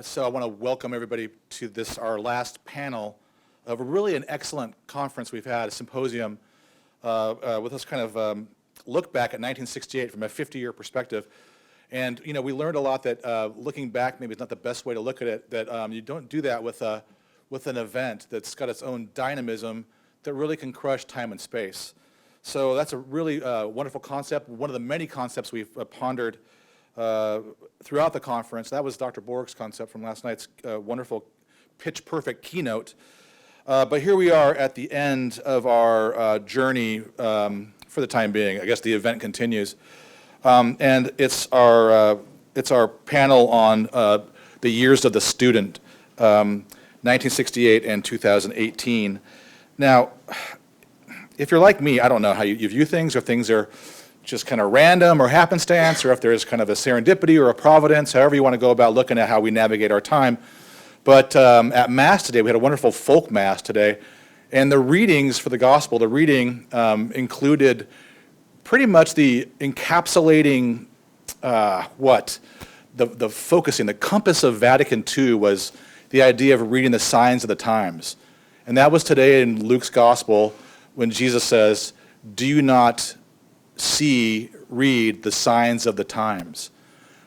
So I want to welcome everybody to this, our last panel of really an excellent conference we've had, a symposium, with us kind of look back at 1968 from a 50-year perspective. And, you know, we learned a lot that looking back maybe is not the best way to look at it, that you don't do that with an event that's got its own dynamism that really can crush time and space. So that's a really wonderful concept, one of the many concepts we've pondered throughout the conference. That was Dr. Borg's concept from last night's wonderful pitch-perfect keynote. But here we are at the end of our journey for the time being. I guess the event continues. And it's our panel on the years of the student, 1968 and 2018. Now, if you're like me, I don't know how you view things, or things are just kind of random or happenstance, or if there's kind of a serendipity or a providence, however you want to go about looking at how we navigate our time. But at Mass today, we had a wonderful folk Mass today, and the readings for the Gospel, the reading included pretty much the encapsulating, the focusing, the compass of Vatican II was the idea of reading the signs of the times. And that was today in Luke's Gospel when Jesus says, "Do you not read the signs of the times?"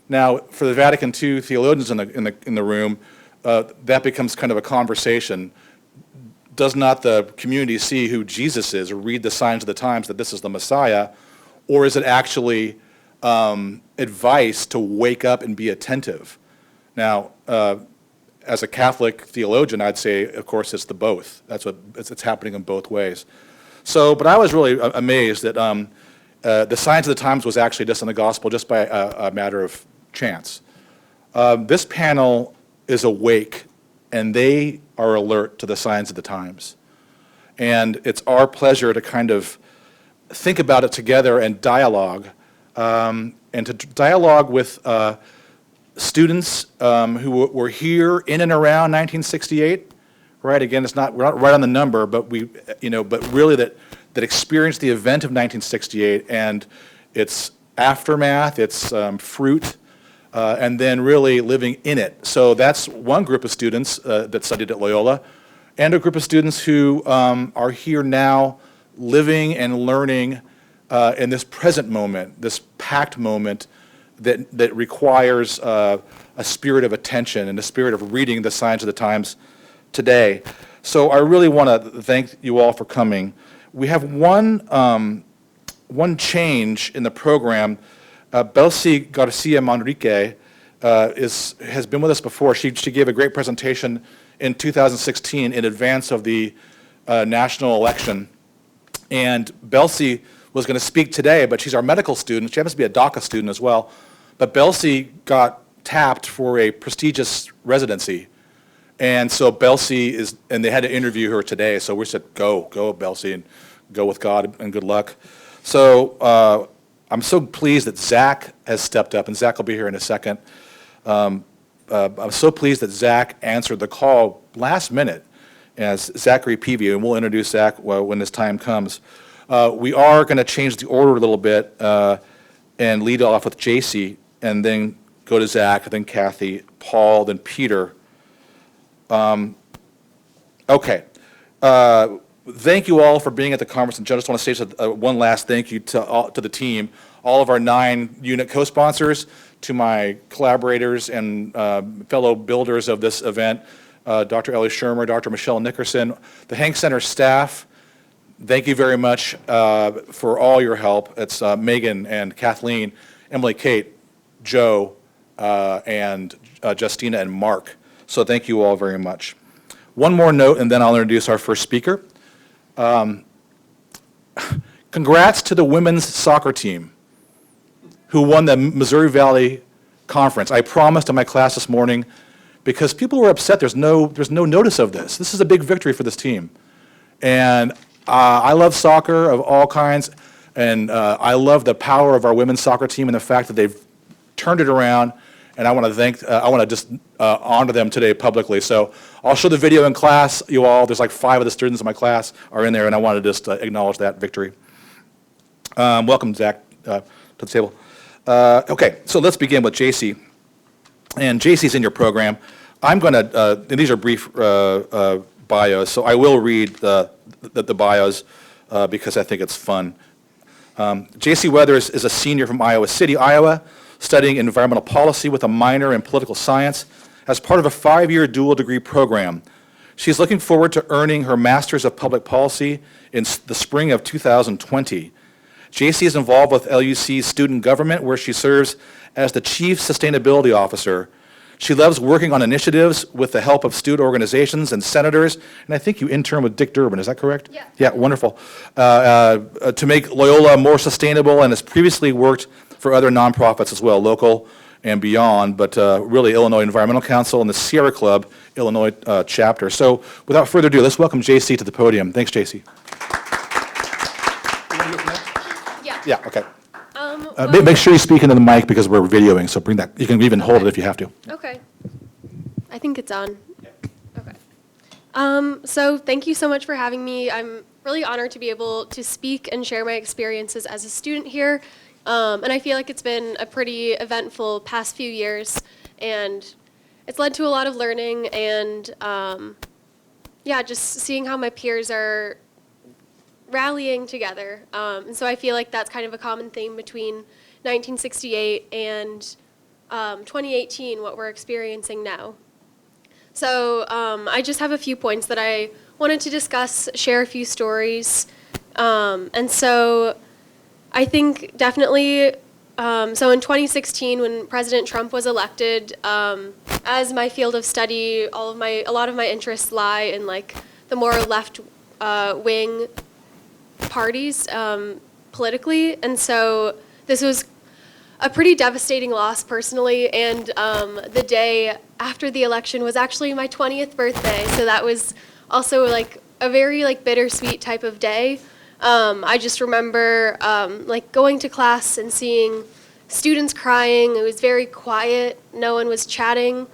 Now, for the Vatican II theologians in the room, that becomes kind of a conversation. Does not the community see who Jesus is, or read the signs of the times that this is the Messiah, or is it actually advice to wake up and be attentive? Now, as a Catholic theologian, I'd say, of course, it's the both. It's happening in both ways. So, but I was really amazed that the signs of the times was actually just in the Gospel, just by a matter of chance. This panel is awake, and they are alert to the signs of the times. And it's our pleasure to kind of think about it together and dialogue, and to dialogue with students who were here in and around 1968. Right? Again, we're not right on the number, but but really that experienced the event of 1968 and its aftermath, its fruit, and then really living in it. So that's one group of students that studied at Loyola, and a group of students who are here now living and learning in this present moment, this packed moment that requires a spirit of attention and a spirit of reading the signs of the times today. So I really want to thank you all for coming. We have one change in the program. Belsi Garcia Manrique has been with us before. She gave a great presentation in 2016 in advance of the national election. And Belsi was going to speak today, but she's our medical student. She happens to be a DACA student as well. But Belsi got tapped for a prestigious residency. And so Belsi and they had to interview her today. So we said, go Belsi, and go with God, and good luck. So I'm so pleased that Zach has stepped up, and Zach will be here in a second. I'm so pleased that Zach answered the call last minute as Zachary Peavy, and we'll introduce Zach when his time comes. We are going to change the order a little bit and lead off with JC, and then go to Zach, then Kathy, Paul, then Peter. Okay. Thank you all for being at the conference, and I just want to say one last thank you to the team, all of our 9 unit co-sponsors, to my collaborators and fellow builders of this event, Dr. Ellie Shermer, Dr. Michelle Nickerson, the Hank Center staff. Thank you very much for all your help. It's Megan and Kathleen, Emily, Kate, Joe, and Justina and Mark. So thank you all very much. One more note, and then I'll introduce our first speaker. Congrats to the women's soccer team who won the Missouri Valley Conference. I promised in my class this morning, because people were upset there's no notice of this. This is a big victory for this team. And I love soccer of all kinds, and I love the power of our women's soccer team and the fact that they've turned it around. And I want to just honor them today publicly. So I'll show the video in class, you all. There's like 5 of the students in my class are in there, and I want to just acknowledge that victory. Welcome, Zach, to the table. Okay, so let's begin with JC. And JC's in your program. I'm going to, and these are brief bios, so I will read the bios because I think it's fun. J.C. Weathers is a senior from Iowa City, Iowa, studying environmental policy with a minor in political science as part of a 5-year dual degree program. She's looking forward to earning her Master's of Public Policy in the spring of 2020. J.C. is involved with LUC's student government, where she serves as the Chief Sustainability Officer. She loves working on initiatives with the help of student organizations and senators, and I think you intern with Dick Durbin, is that correct? Yeah. Yeah, wonderful. To make Loyola more sustainable, and has previously worked for other nonprofits as well, local and beyond, but really Illinois Environmental Council and the Sierra Club, Illinois chapter. So without further ado, let's welcome JC to the podium. Thanks, JC. Yeah. Yeah, okay. Make sure you speak into the mic because we're videoing, so bring that. You can even hold it if you have to. Okay. I think it's on. Okay. So thank you so much for having me. I'm really honored to be able to speak and share my experiences as a student here. And I feel like it's been a pretty eventful past few years, and it's led to a lot of learning and, yeah, just seeing how my peers are rallying together. And so I feel like that's kind of a common theme between 1968 and 2018, what we're experiencing now. So I just have a few points that I wanted to discuss, share a few stories. And so I think definitely, so in 2016, when President Trump was elected, as my field of study, a lot of my interests lie in like the more left wing parties politically, and so this was a pretty devastating loss personally, and the day after the election was actually my 20th birthday, so that was also like a very like bittersweet type of day. I just remember like going to class and seeing students crying. It was very quiet, no one was chatting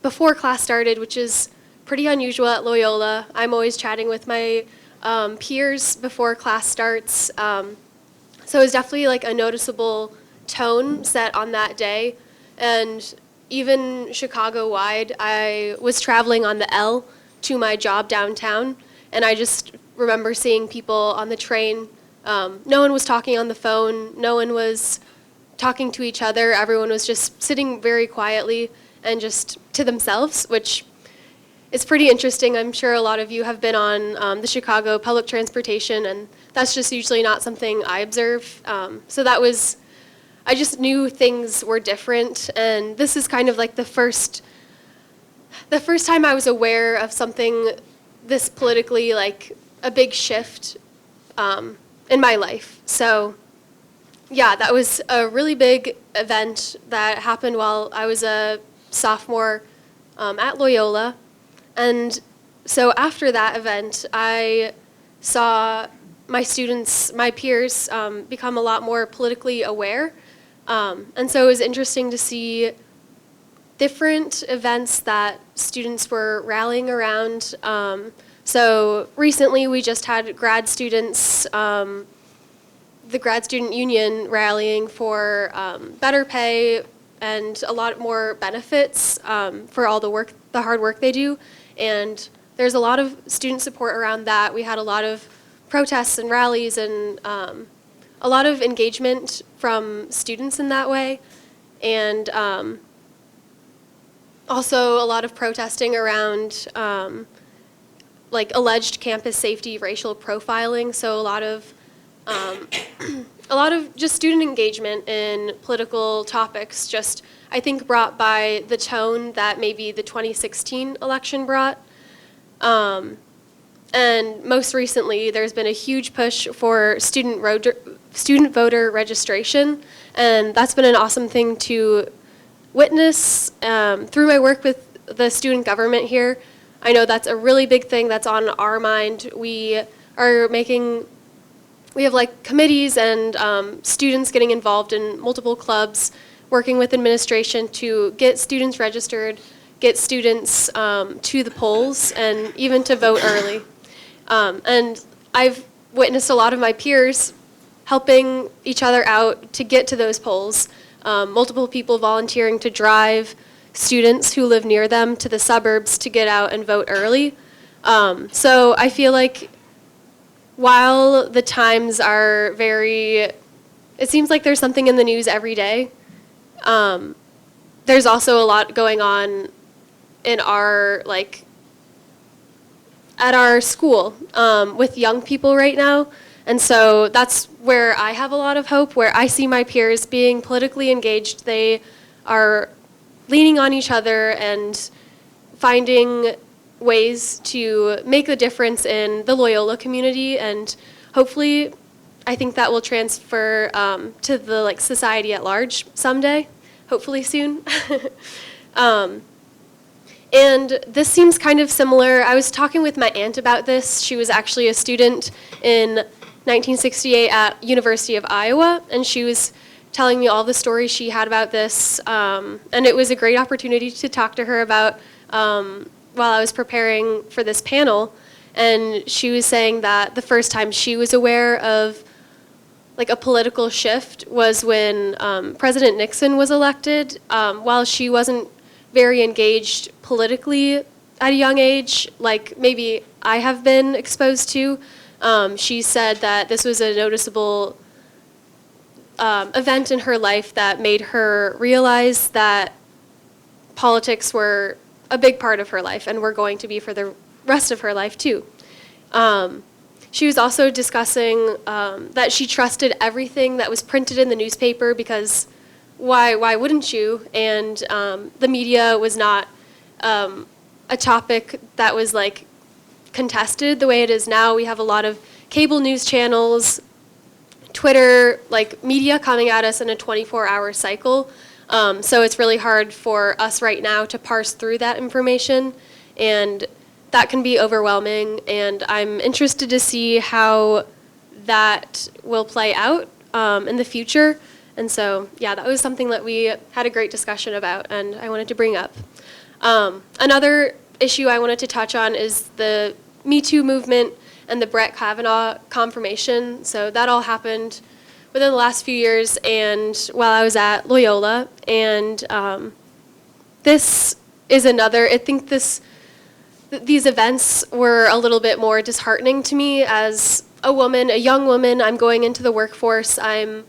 before class started, which is pretty unusual at Loyola. I'm always chatting with my peers before class starts. So it was definitely like a noticeable tone set on that day. And even Chicago-wide, I was traveling on the L to my job downtown, and I just remember seeing people on the train. No one was talking on the phone, no one was talking to each other, everyone was just sitting very quietly and just to themselves, which it's pretty interesting. I'm sure a lot of you have been on the Chicago public transportation, and that's just usually not something I observe. So that was, I just knew things were different, and this is kind of like the first time I was aware of something this politically, like a big shift in my life. So yeah, that was a really big event that happened while I was a sophomore at Loyola. And so after that event, I saw my students, my peers, become a lot more politically aware. And so it was interesting to see different events that students were rallying around. So recently we just had grad students, the grad student union rallying for better pay and a lot more benefits for all the hard work they do. And there's a lot of student support around that. We had a lot of protests and rallies and a lot of engagement from students in that way. And also a lot of protesting around like alleged campus safety, racial profiling. So a lot of just student engagement in political topics, just I think brought by the tone that maybe the 2016 election brought. And most recently, there's been a huge push for student voter registration, and that's been an awesome thing to witness through my work with the student government here. I know that's a really big thing that's on our mind. We have like committees and students getting involved in multiple clubs, working with administration to get students registered, get students to the polls, and even to vote early. And I've witnessed a lot of my peers helping each other out to get to those polls. Multiple people volunteering to drive, students who live near them to the suburbs to get out and vote early. So I feel like while the times are very, it seems like there's something in the news every day, there's also a lot going on in our, like, at our school with young people right now. And so that's where I have a lot of hope, where I see my peers being politically engaged. They are leaning on each other and finding ways to make a difference in the Loyola community, and hopefully I think that will transfer to the like society at large someday, hopefully soon. And this seems kind of similar. I was talking with my aunt about this. She was actually a student in 1968 at University of Iowa, and she was telling me all the stories she had about this, and it was a great opportunity to talk to her about while I was preparing for this panel. And she was saying that the first time she was aware of like a political shift was when President Nixon was elected. While she wasn't very engaged politically at a young age, like maybe I have been exposed to, she said that this was a noticeable event in her life that made her realize that politics were a big part of her life and were going to be for the rest of her life too. She was also discussing that she trusted everything that was printed in the newspaper because why wouldn't you? And the media was not a topic that was like contested the way it is now. We have a lot of cable news channels, Twitter, like media coming at us in a 24-hour cycle. So it's really hard for us right now to parse through that information, and that can be overwhelming, and I'm interested to see how that will play out in the future. And so, yeah, that was something that we had a great discussion about, and I wanted to bring up. Another issue I wanted to touch on is the Me Too movement and the Brett Kavanaugh confirmation. So that all happened within the last few years, and while I was at Loyola, and this is another, I think these events were a little bit more disheartening to me as a woman, a young woman. I'm going into the workforce. I'm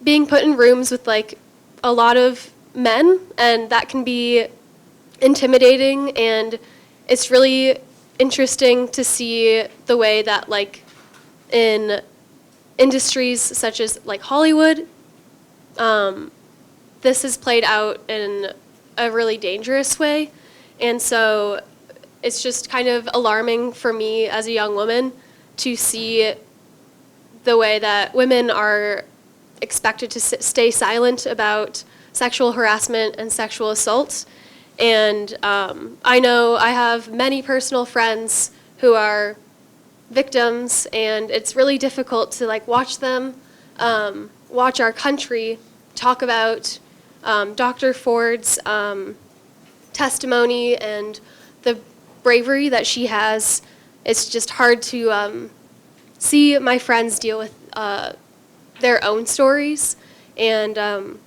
being put in rooms with like a lot of men, and that can be intimidating, and it's really interesting to see the way that like in industries such as like Hollywood, this is played out in a really dangerous way. And so it's just kind of alarming for me as a young woman to see the way that women are expected to stay silent about sexual harassment and sexual assault. And I know I have many personal friends who are victims, and it's really difficult to like watch them, watch our country talk about Dr. Ford's testimony and the bravery that she has. It's just hard to see my friends deal with their own stories. And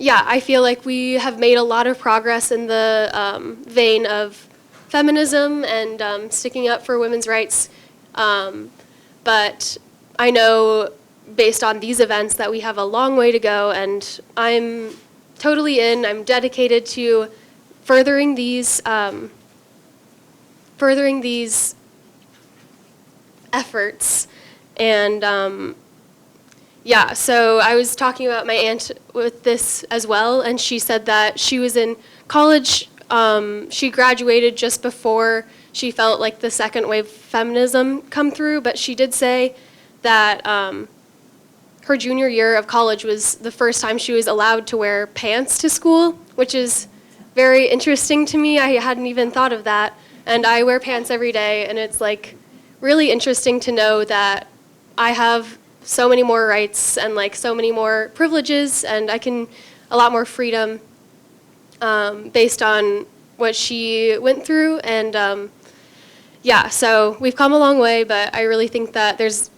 yeah, I feel like we have made a lot of progress in the vein of feminism and sticking up for women's rights. But I know based on these events that we have a long way to go, and I'm totally in. I'm dedicated to furthering these efforts. And yeah, so I was talking about my aunt with this as well, and she said that she was in college. She graduated just before she felt like the second wave feminism come through, but she did say that her junior year of college was the first time she was allowed to wear pants to school, which is very interesting to me. I hadn't even thought of that, and I wear pants every day, and it's like really interesting to know that I have so many more rights and like so many more privileges, and I can a lot more freedom based on what she went through. And yeah, so we've come a long way, but I really think that there's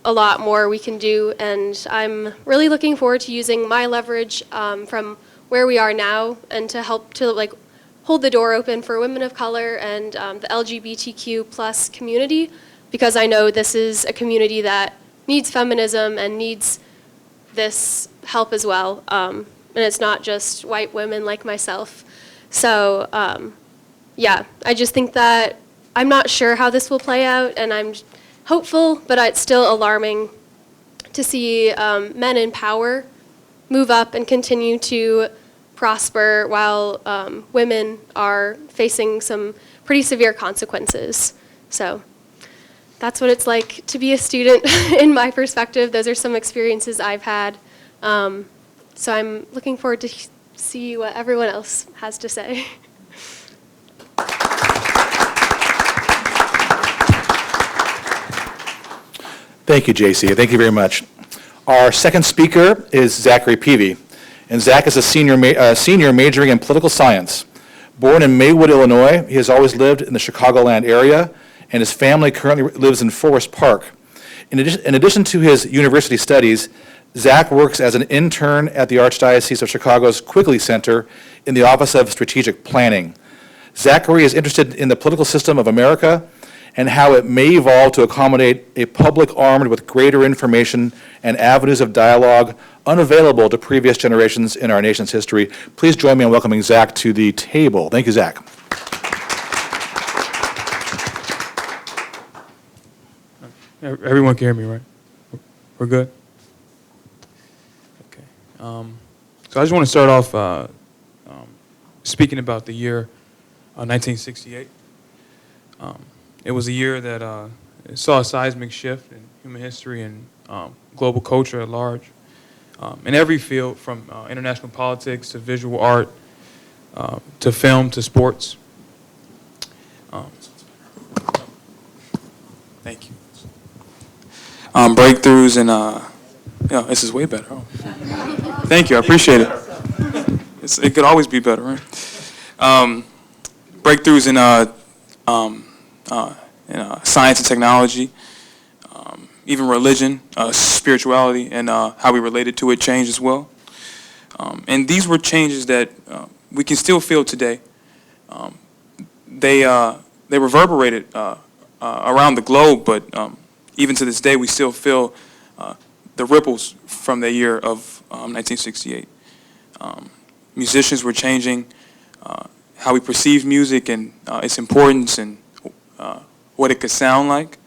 a lot more we can do, and I'm really looking forward to using my leverage from where we are now and to help to like hold the door open for women of color and the LGBTQ plus community, because I know this is a community that needs feminism and needs this help as well. And it's not just white women like myself. So yeah, I just think that I'm not sure how this will play out, and I'm hopeful, but it's still alarming to see men in power move up and continue to prosper while women are facing some pretty severe consequences. So that's what it's like to be a student in my perspective. Those are some experiences I've had. So I'm looking forward to see what everyone else has to say. Thank you, JC. Thank you very much. Our second speaker is Zachary Peavy. And Zach is a senior majoring in political science. Born in Maywood, Illinois, he has always lived in the Chicagoland area, and his family currently lives in Forest Park. In addition to his university studies, Zach works as an intern at the Archdiocese of Chicago's Quigley Center in the Office of Strategic Planning. Zachary is interested in the political system of America and how it may evolve to accommodate a public armed with greater information and avenues of dialogue unavailable to previous generations in our nation's history. Please join me in welcoming Zach to the table. Thank you, Zach. Everyone can hear me, right? We're good? Okay. So I just want to start off speaking about the year 1968. It was a year that saw a seismic shift in human history and global culture at large. In every field, from international politics to visual art to film to sports. Thank you. Breakthroughs and this is way better. Oh. Thank you, I appreciate it. It could always be better, right? Breakthroughs in science and technology, even religion, spirituality, and how we related to it changed as well. And these were changes that we can still feel today. They reverberated around the globe, but even to this day, we still feel the ripples from the year of 1968. Musicians were changing how we perceived music and its importance and what it could sound like.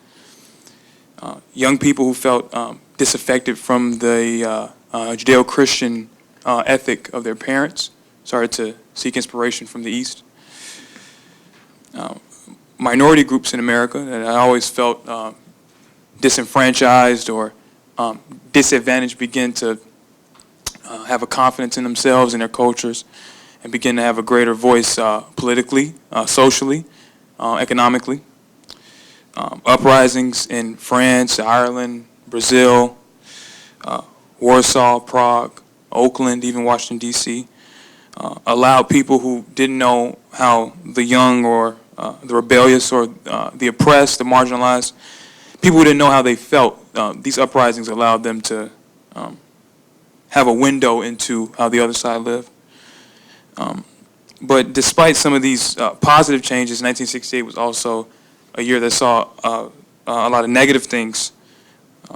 Young people who felt disaffected from the Judeo-Christian ethic of their parents started to seek inspiration from the East. Minority groups in America that I always felt disenfranchised or disadvantaged begin to have a confidence in themselves and their cultures and begin to have a greater voice politically, socially, economically. Uprisings in France, Ireland, Brazil, Warsaw, Prague, Oakland, even Washington, D.C., allowed people who didn't know how the young or the rebellious or the oppressed, the marginalized, people who didn't know how they felt, these uprisings allowed them to have a window into how the other side lived. But despite some of these positive changes, 1968 was also a year that saw a lot of negative things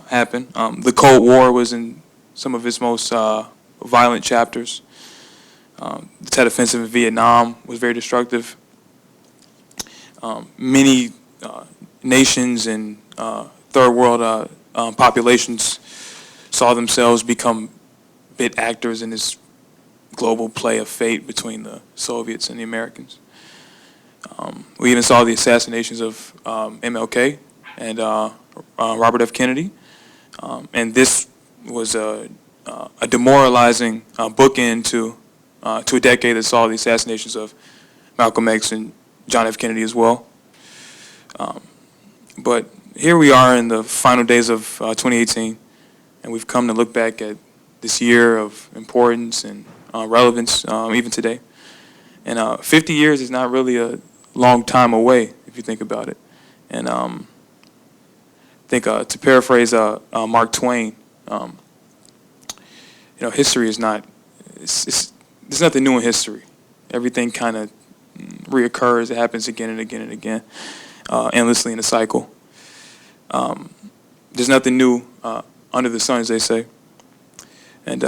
happen. The Cold War was in some of its most violent chapters. The Tet Offensive in Vietnam was very destructive. Many nations and third world populations saw themselves become bit actors in this global play of fate between the Soviets and the Americans. We even saw the assassinations of MLK and Robert F. Kennedy. And this was a demoralizing bookend to a decade that saw the assassinations of Malcolm X and John F. Kennedy as well. But here we are in the final days of 2018, and we've come to look back at this year of importance and relevance even today. And 50 years is not really a long time away if you think about it. And I think to paraphrase Mark Twain, history is not, there's nothing new in history. Everything kind of reoccurs. It happens again and again and again, endlessly in a cycle. There's nothing new under the sun, as they say. And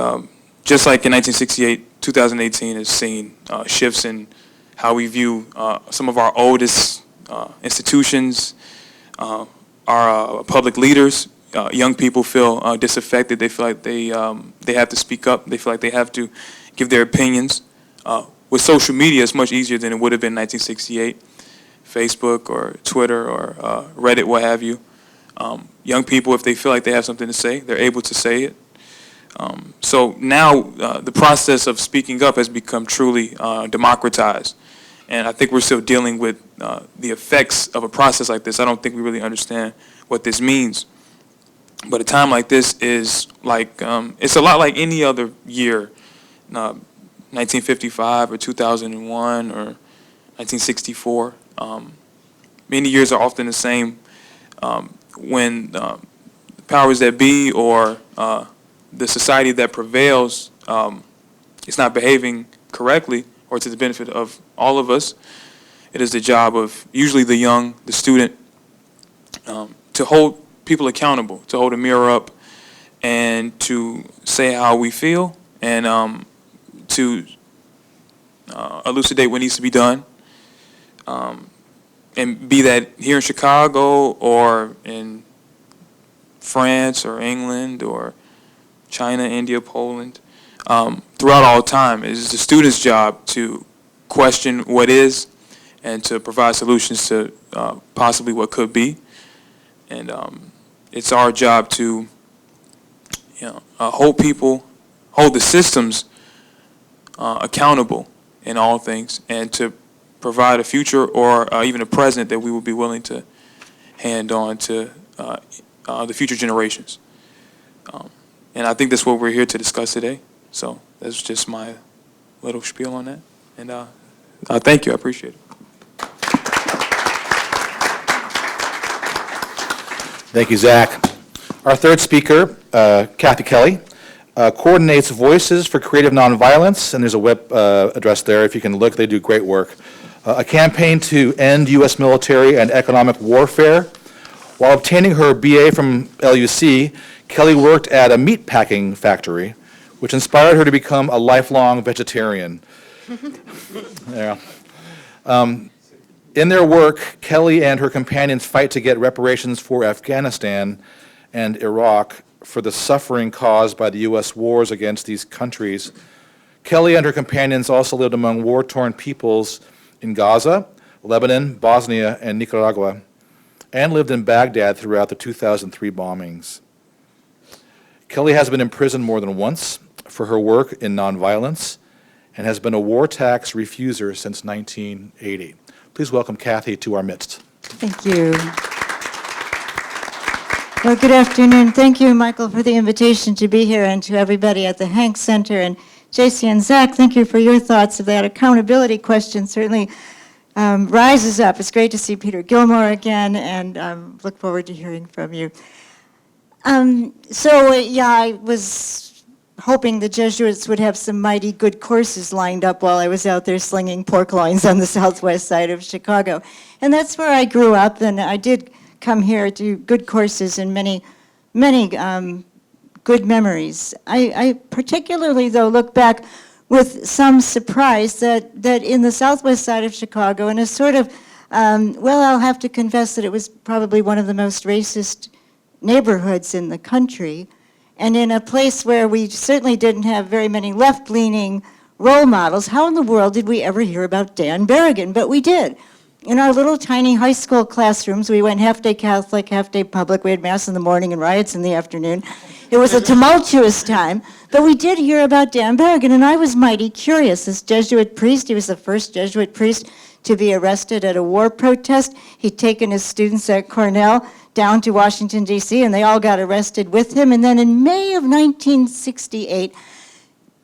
just like in 1968, 2018 has seen shifts in how we view some of our oldest institutions, our public leaders. Young people feel disaffected. They feel like they have to speak up. They feel like they have to give their opinions. With social media, it's much easier than it would have been in 1968. Facebook or Twitter or Reddit, what have you. Young people, if they feel like they have something to say, they're able to say it. So now the process of speaking up has become truly democratized. And I think we're still dealing with the effects of a process like this. I don't think we really understand what this means. But a time like this is like, it's a lot like any other year, 1955 or 2001 or 1964. Many years are often the same when the powers that be or the society that prevails is not behaving correctly or to the benefit of all of us. It is the job of usually the young, the student, to hold people accountable, to hold a mirror up and to say how we feel and to elucidate what needs to be done. And be that here in Chicago or in France or England or China, India, Poland, throughout all time, it is the student's job to question what is and to provide solutions to possibly what could be. And it's our job to hold the systems accountable in all things and to provide a future or even a present that we will be willing to hand on to the future generations. And I think that's what we're here to discuss today. So that's just my little spiel on that. And thank you. I appreciate it. Thank you, Zach. Our third speaker, Kathy Kelly, coordinates Voices for Creative Nonviolence, and there's a web address there if you can look. They do great work. A campaign to end U.S. military and economic warfare. While obtaining her BA from LUC, Kelly worked at a meat packing factory, which inspired her to become a lifelong vegetarian. Yeah. In their work, Kelly and her companions fight to get reparations for Afghanistan and Iraq for the suffering caused by the U.S. wars against these countries. Kelly and her companions also lived among war-torn peoples in Gaza, Lebanon, Bosnia, and Nicaragua, and lived in Baghdad throughout the 2003 bombings. Kelly has been imprisoned more than once for her work in nonviolence and has been a war tax refuser since 1980. Please welcome Kathy to our midst. Thank you. Well, good afternoon. Thank you, Michael, for the invitation to be here, and to everybody at the Hanks Center. And JC and Zach, thank you for your thoughts of that accountability question. Certainly rises up. It's great to see Peter Gilmore again, and look forward to hearing from you. I was hoping the Jesuits would have some mighty good courses lined up while I was out there slinging pork loins on the southwest side of Chicago. And that's where I grew up, and I did come here to good courses and many good memories. I particularly, though, look back with some surprise that in the southwest side of Chicago, in a sort of, I'll have to confess that it was probably one of the most racist neighborhoods in the country, and in a place where we certainly didn't have very many left-leaning role models. How in the world did we ever hear about Dan Berrigan? But we did. In our little tiny high school classrooms, we went half-day Catholic, half-day public. We had Mass in the morning and riots in the afternoon. It was a tumultuous time, but we did hear about Dan Berrigan, and I was mighty curious. This Jesuit priest, he was the first Jesuit priest to be arrested at a war protest. He'd taken his students at Cornell down to Washington, D.C., and they all got arrested with him. And then in May of 1968,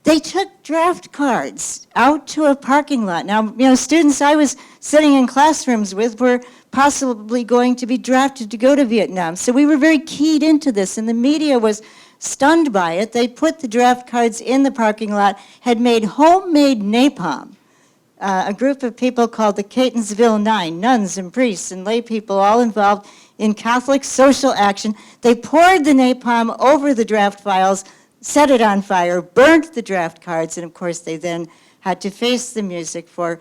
they took draft cards out to a parking lot. Now, students I was sitting in classrooms with were possibly going to be drafted to go to Vietnam. So we were very keyed into this, and the media was stunned by it. They put the draft cards in the parking lot, had made homemade napalm. A group of people called the Catonsville Nine, nuns and priests and lay people all involved in Catholic social action. They poured the napalm over the draft files, set it on fire, burnt the draft cards, and of course they then had to face the music for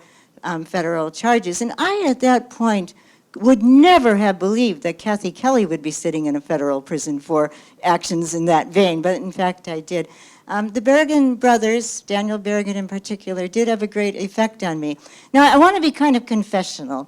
federal charges. And I, at that point, would never have believed that Kathy Kelly would be sitting in a federal prison for actions in that vein, but in fact I did. The Berrigan brothers, Daniel Berrigan in particular, did have a great effect on me. Now, I want to be kind of confessional.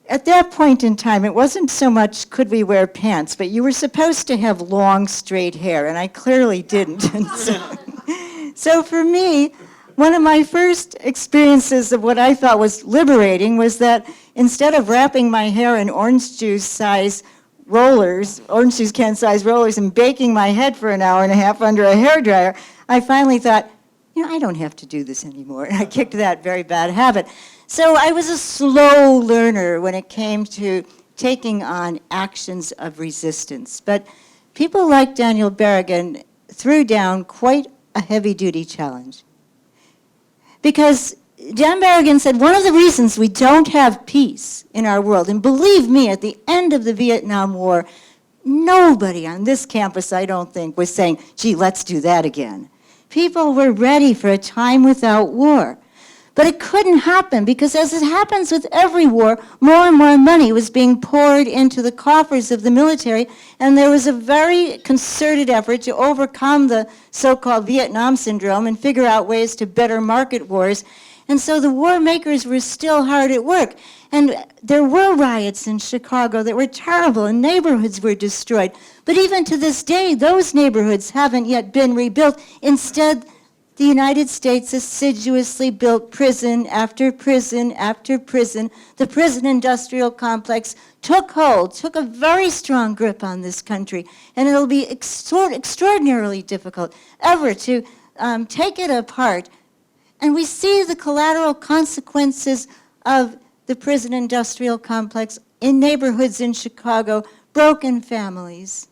At that point in time, it wasn't so much could we wear pants, but you were supposed to have long, straight hair, and I clearly didn't. And so for me, one of my first experiences of what I thought was liberating was that instead of wrapping my hair in orange juice size rollers, orange juice can size rollers, and baking my head for an hour and a half under a hairdryer, I finally thought, I don't have to do this anymore. And I kicked that very bad habit. So I was a slow learner when it came to taking on actions of resistance. But people like Daniel Berrigan threw down quite a heavy-duty challenge. Because Dan Berrigan said one of the reasons we don't have peace in our world, and believe me, at the end of the Vietnam War, nobody on this campus, I don't think, was saying, gee, let's do that again. People were ready for a time without war. But it couldn't happen because, as it happens with every war, more and more money was being poured into the coffers of the military, and there was a very concerted effort to overcome the so-called Vietnam syndrome and figure out ways to better market wars. And so the war makers were still hard at work. And there were riots in Chicago that were terrible, and neighborhoods were destroyed. But even to this day, those neighborhoods haven't yet been rebuilt. Instead, the United States assiduously built prison after prison after prison. The prison industrial complex took hold, took a very strong grip on this country, and it'll be extraordinarily difficult ever to take it apart. And we see the collateral consequences of the prison industrial complex in neighborhoods in Chicago: broken families,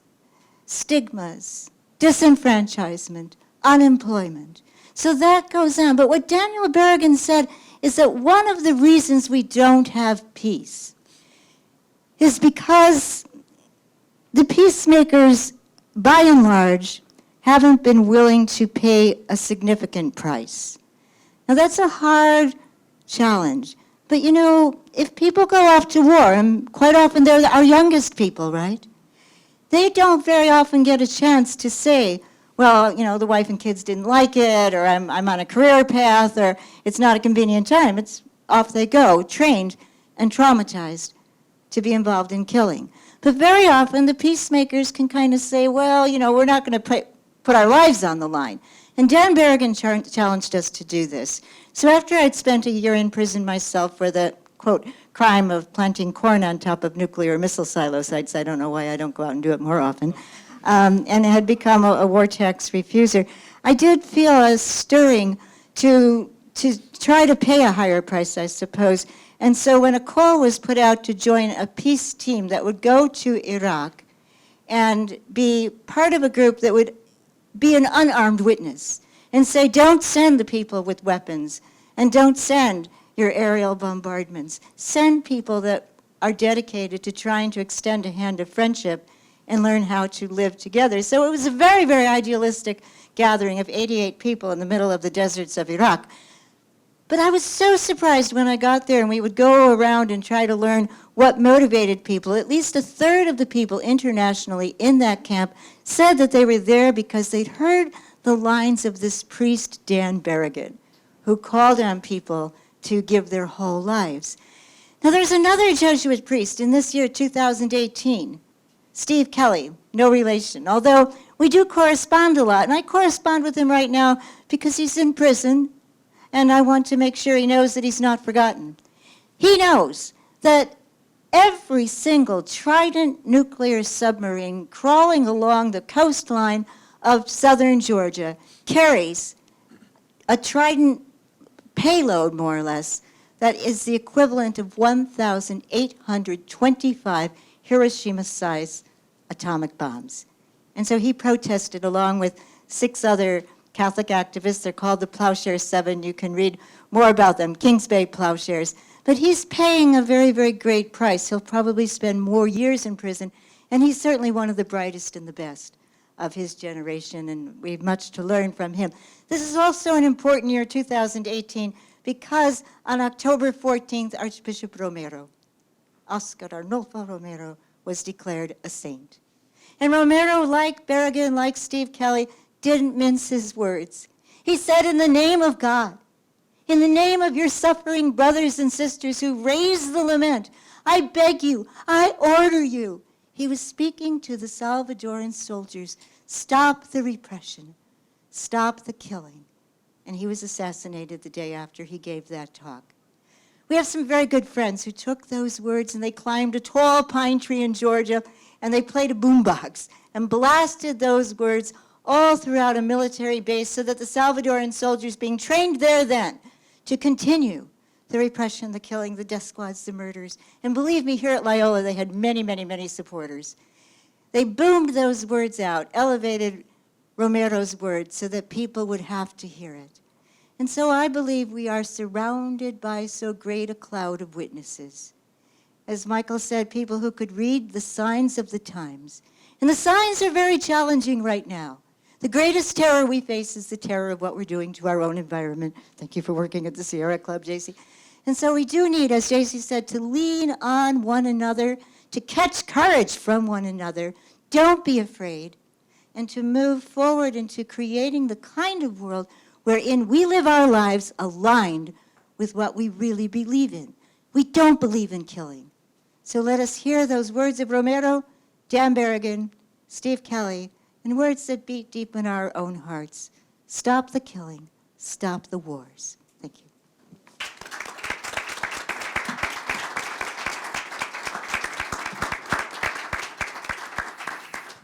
stigmas, disenfranchisement, unemployment. So that goes on. But what Daniel Berrigan said is that one of the reasons we don't have peace is because the peacemakers, by and large, haven't been willing to pay a significant price. Now, that's a hard challenge. But, if people go off to war, and quite often they're our youngest people, right? They don't very often get a chance to say, well, the wife and kids didn't like it, or I'm on a career path, or it's not a convenient time. It's off they go, trained and traumatized to be involved in killing. But very often the peacemakers can kind of say, well, we're not going to put our lives on the line. And Dan Berrigan challenged us to do this. So after I'd spent a year in prison myself for the, quote, crime of planting corn on top of nuclear missile silo sites, I don't know why I don't go out and do it more often, and had become a war tax refuser, I did feel a stirring to try to pay a higher price, I suppose. And so when a call was put out to join a peace team that would go to Iraq and be part of a group that would be an unarmed witness and say, don't send the people with weapons and don't send your aerial bombardments. Send people that are dedicated to trying to extend a hand of friendship and learn how to live together. So it was a very, very idealistic gathering of 88 people in the middle of the deserts of Iraq. But I was so surprised when I got there and we would go around and try to learn what motivated people. At least a third of the people internationally in that camp said that they were there because they'd heard the lines of this priest, Dan Berrigan, who called on people to give their whole lives. Now there's another Jesuit priest in this year, 2018, Steve Kelly, no relation, although we do correspond a lot, and I correspond with him right now because he's in prison, and I want to make sure he knows that he's not forgotten. He knows that every single Trident nuclear submarine crawling along the coastline of southern Georgia carries a Trident payload, more or less, that is the equivalent of 1,825 Hiroshima-sized atomic bombs. And so he protested along with 6 other Catholic activists. They're called the Plowshare 7. You can read more about them, Kings Bay Plowshares. But he's paying a very, very great price. He'll probably spend more years in prison, and he's certainly one of the brightest and the best of his generation, and we have much to learn from him. This is also an important year, 2018, because on October 14th, Archbishop Romero, Oscar Arnulfo Romero, was declared a saint. And Romero, like Berrigan, like Steve Kelly, didn't mince his words. He said, in the name of God, in the name of your suffering brothers and sisters who raise the lament, I beg you, I order you. He was speaking to the Salvadoran soldiers, stop the repression, stop the killing. And he was assassinated the day after he gave that talk. We have some very good friends who took those words and they climbed a tall pine tree in Georgia and they played a boombox and blasted those words all throughout a military base so that the Salvadoran soldiers being trained there then to continue the repression, the killing, the death squads, the murders. And believe me, here at Loyola, they had many, many, many supporters. They boomed those words out, elevated Romero's words so that people would have to hear it. And so I believe we are surrounded by so great a cloud of witnesses. As Michael said, people who could read the signs of the times. And the signs are very challenging right now. The greatest terror we face is the terror of what we're doing to our own environment. Thank you for working at the Sierra Club, JC. And so we do need, as JC said, to lean on one another, to catch courage from one another. Don't be afraid. And to move forward into creating the kind of world wherein we live our lives aligned with what we really believe in. We don't believe in killing. So let us hear those words of Romero, Dan Berrigan, Steve Kelly, and words that beat deep in our own hearts. Stop the killing, stop the wars. Thank you.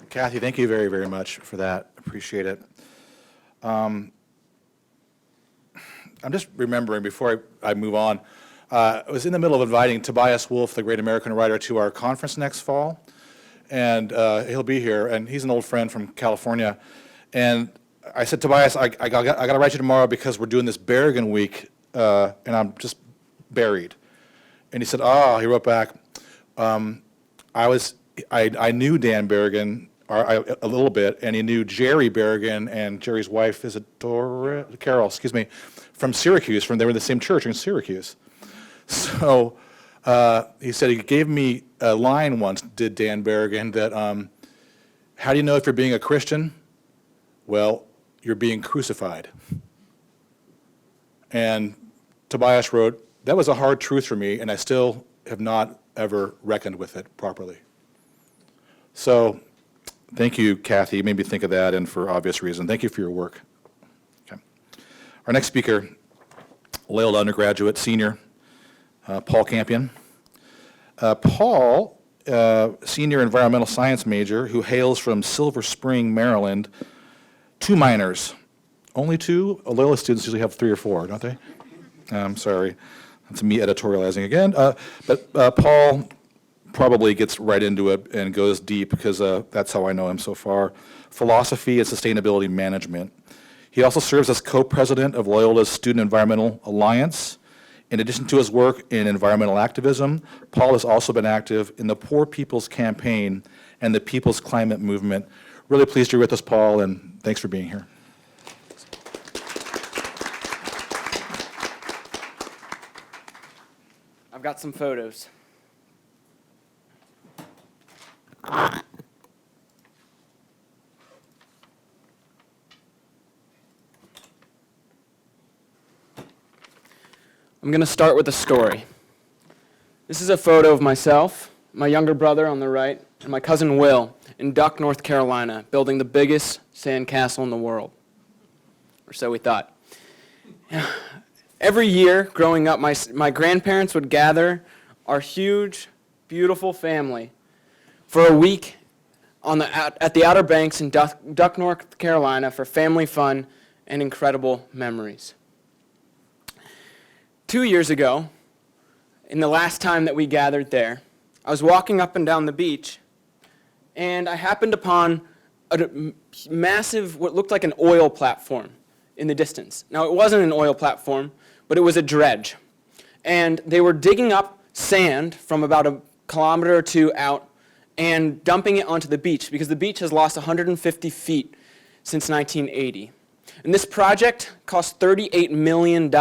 Kathy, thank you very, very much for that. Appreciate it. I'm just remembering before I move on, I was in the middle of inviting Tobias Wolff, the great American writer, to our conference next fall. And he'll be here, and he's an old friend from California. And I said, Tobias, I got to write you tomorrow because we're doing this Berrigan week, and I'm just buried. And he said, he wrote back, I knew Dan Berrigan a little bit, and he knew Jerry Berrigan and Jerry's wife, is it Carol, from Syracuse, they were in the same church in Syracuse. So he said he gave me a line once, did Dan Berrigan, that how do you know if you're being a Christian? Well, you're being crucified. And Tobias wrote, that was a hard truth for me, and I still have not ever reckoned with it properly. So thank you, Kathy. You made me think of that, and for obvious reason. Thank you for your work. Okay. Our next speaker, Loyola undergraduate, senior, Paul Campion. Paul, senior environmental science major who hails from Silver Spring, Maryland, 2 minors. Only 2? Loyola students usually have 3 or 4, don't they? I'm sorry. That's me editorializing again. But Paul probably gets right into it and goes deep because that's how I know him so far. Philosophy and sustainability management. He also serves as co-president of Loyola's Student Environmental Alliance. In addition to his work in environmental activism, Paul has also been active in the Poor People's Campaign and the People's Climate Movement. Really pleased you're with us, Paul, and thanks for being here. I've got some photos. I'm going to start with a story. This is a photo of myself, my younger brother on the right, and my cousin Will in Duck, North Carolina, building the biggest sandcastle in the world. Or so we thought. Every year, growing up, my grandparents would gather our huge, beautiful family for a week at the Outer Banks in Duck, North Carolina for family fun and incredible memories. 2 years ago, in the last time that we gathered there, I was walking up and down the beach, and I happened upon massive, what looked like an oil platform in the distance. Now, it wasn't an oil platform, but it was a dredge. And they were digging up sand from about a kilometer or two out and dumping it onto the beach, because the beach has lost 150 feet since 1980. And this project cost $38 million,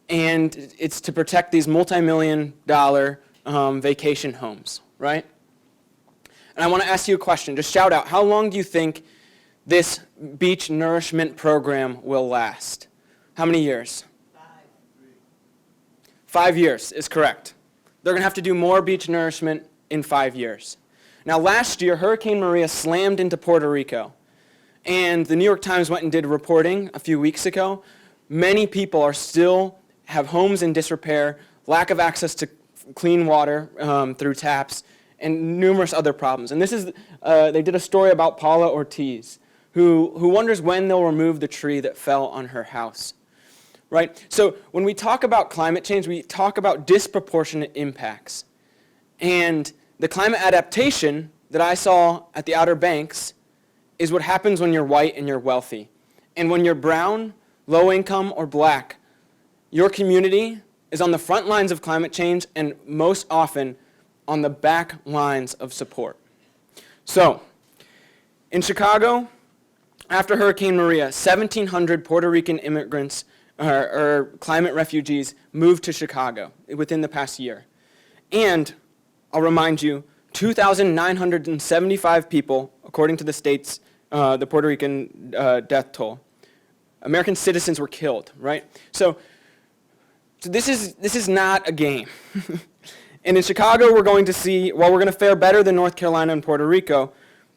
and it's to protect these multi-million-dollar vacation homes, right? And I want to ask you a question. Just shout out, how long do you think this beach nourishment program will last? How many years? 5 years is correct. They're going to have to do more beach nourishment in 5 years. Now, last year, Hurricane Maria slammed into Puerto Rico. And the New York Times went and did reporting a few weeks ago. Many people are still have homes in disrepair, lack of access to clean water through taps, and numerous other problems. And this is, they did a story about Paula Ortiz, who wonders when they'll remove the tree that fell on her house. Right? So when we talk about climate change, we talk about disproportionate impacts. And the climate adaptation that I saw at the Outer Banks is what happens when you're white and you're wealthy. And when you're brown, low income, or black, your community is on the front lines of climate change and most often on the back lines of support. So, in Chicago, after Hurricane Maria, 1,700 Puerto Rican immigrants or climate refugees moved to Chicago within the past year. And I'll remind you, 2,975 people, according to the state's, the Puerto Rican death toll, American citizens were killed, right? So this is not a game. And in Chicago, we're going to see, while we're going to fare better than North Carolina and Puerto Rico,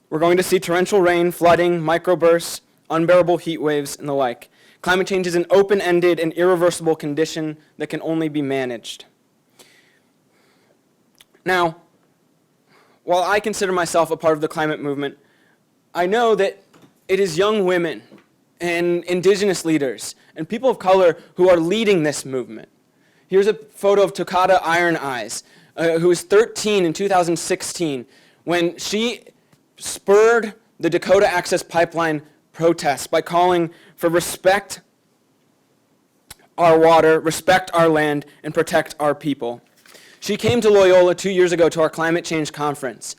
we're going to see torrential rain, flooding, microbursts, unbearable heat waves, and the like. Climate change is an open-ended and irreversible condition that can only be managed. Now, while I consider myself a part of the climate movement, I know that it is young women and indigenous leaders and people of color who are leading this movement. Here's a photo of Tokata Iron Eyes, who was 13 in 2016 when she spurred the Dakota Access Pipeline protests by calling for respect our water, respect our land, and protect our people. She came to Loyola 2 years ago to our climate change conference.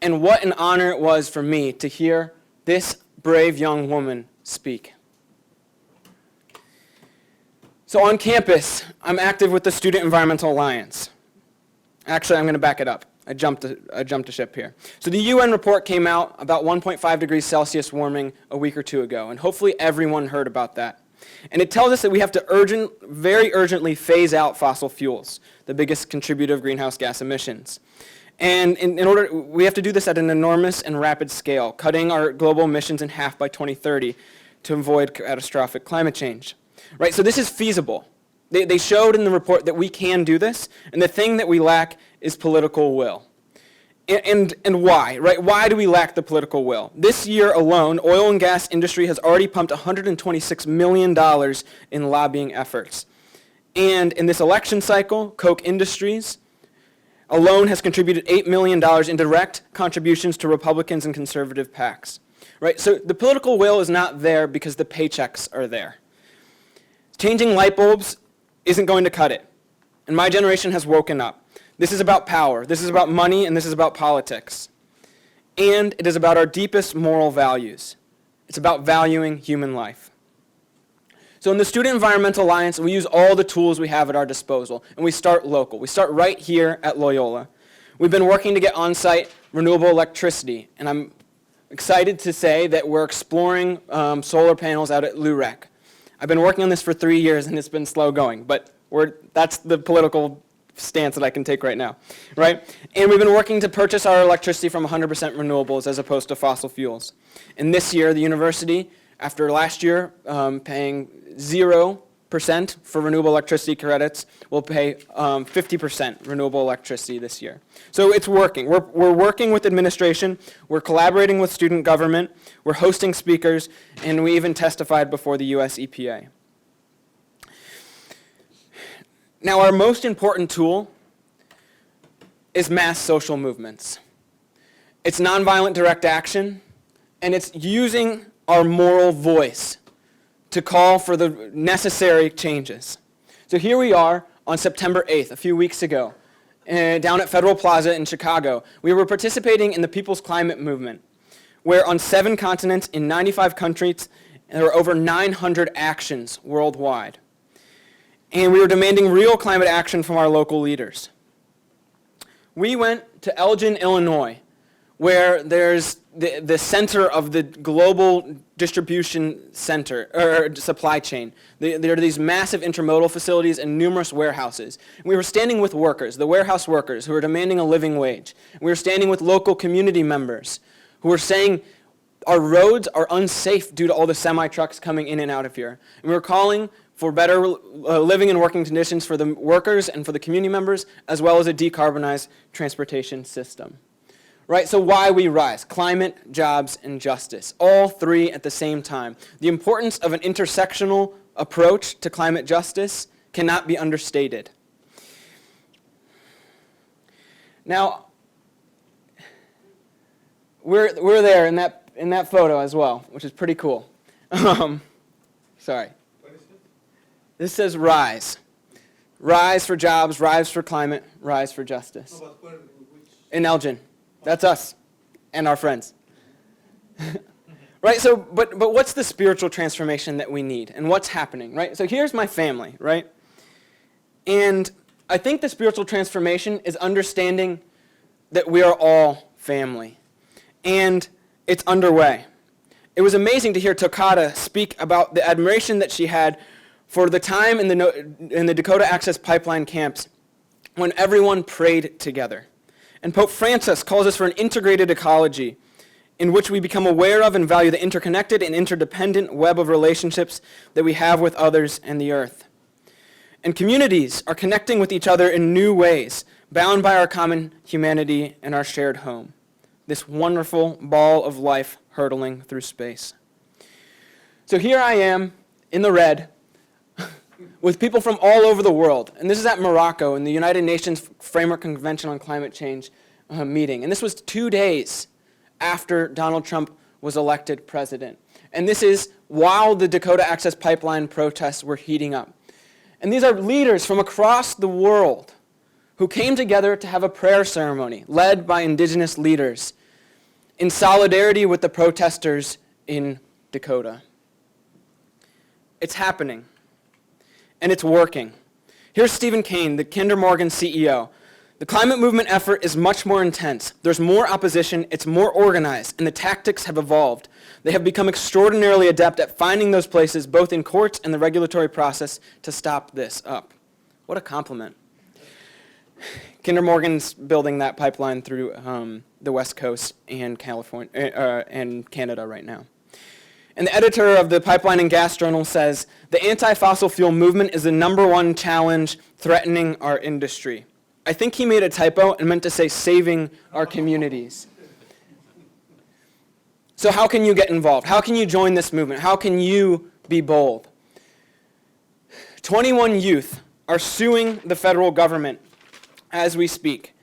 And what an honor it was for me to hear this brave young woman speak. So on campus, I'm active with the Student Environmental Alliance. Actually, I'm going to back it up. I jumped a ship here. So the UN report came out about 1.5 degrees Celsius warming a week or two ago, and hopefully everyone heard about that. And it tells us that we have to very urgently phase out fossil fuels, the biggest contributor of greenhouse gas emissions. And in order, we have to do this at an enormous and rapid scale, cutting our global emissions in half by 2030 to avoid catastrophic climate change. Right, so this is feasible. They showed in the report that we can do this, and the thing that we lack is political will. And why, right? Why do we lack the political will? This year alone, oil and gas industry has already pumped $126 million in lobbying efforts. And in this election cycle, Koch Industries alone has contributed $8 million in direct contributions to Republicans and conservative PACs. Right? So the political will is not there because the paychecks are there. Changing light bulbs isn't going to cut it. And my generation has woken up. This is about power, this is about money, and this is about politics. And it is about our deepest moral values. It's about valuing human life. So in the Student Environmental Alliance, we use all the tools we have at our disposal, and we start local. We start right here at Loyola. We've been working to get on-site renewable electricity, and I'm excited to say that we're exploring solar panels out at LUREC. I've been working on this for 3 years, and it's been slow going, but that's the political stance that I can take right now, right? And we've been working to purchase our electricity from 100% renewables as opposed to fossil fuels. And this year, the university, after last year paying 0% for renewable electricity credits, will pay 50% renewable electricity this year. So it's working. We're working with administration, we're collaborating with student government, we're hosting speakers, and we even testified before the US EPA. Now, our most important tool is mass social movements. It's nonviolent direct action, and it's using our moral voice to call for the necessary changes. So here we are on September 8th, a few weeks ago, down at Federal Plaza in Chicago. We were participating in the People's Climate Movement, where on 7 continents in 95 countries, there were over 900 actions worldwide. And we were demanding real climate action from our local leaders. We went to Elgin, Illinois, where there's the center of the global distribution center, or supply chain. There are these massive intermodal facilities and numerous warehouses. We were standing with workers, the warehouse workers, who were demanding a living wage. We were standing with local community members who were saying our roads are unsafe due to all the semi-trucks coming in and out of here. And we were calling for better living and working conditions for the workers and for the community members, as well as a decarbonized transportation system. Right, so why we rise? Climate, jobs, and justice. All 3 at the same time. The importance of an intersectional approach to climate justice cannot be understated. Now, we're there in that photo as well, which is pretty cool. Sorry. This says rise. Rise for jobs, rise for climate, rise for justice. In Elgin. That's us and our friends. Right, so, but what's the spiritual transformation that we need, and what's happening, right? So here's my family, right? And I think the spiritual transformation is understanding that we are all family. And it's underway. It was amazing to hear Toccata speak about the admiration that she had for the time in the Dakota Access Pipeline camps when everyone prayed together. And Pope Francis calls us for an integrated ecology in which we become aware of and value the interconnected and interdependent web of relationships that we have with others and the earth. And communities are connecting with each other in new ways, bound by our common humanity and our shared home. This wonderful ball of life hurtling through space. So here I am in the red, with people from all over the world. And this is at Morocco in the United Nations Framework Convention on Climate Change meeting. And this was 2 days after Donald Trump was elected president. And this is while the Dakota Access Pipeline protests were heating up. And these are leaders from across the world who came together to have a prayer ceremony led by indigenous leaders in solidarity with the protesters in Dakota. It's happening. And it's working. Here's Stephen Kane, the Kinder Morgan CEO. The climate movement effort is much more intense. There's more opposition, it's more organized, and the tactics have evolved. They have become extraordinarily adept at finding those places, both in courts and the regulatory process, to stop this up. What a compliment. Kinder Morgan's building that pipeline through the West Coast and California and Canada right now. And the editor of the Pipeline and Gas Journal says, the anti-fossil fuel movement is the #1 challenge threatening our industry. I think he made a typo and meant to say saving our communities. So how can you get involved? How can you join this movement? How can you be bold? 21 youth are suing the federal government as we speak.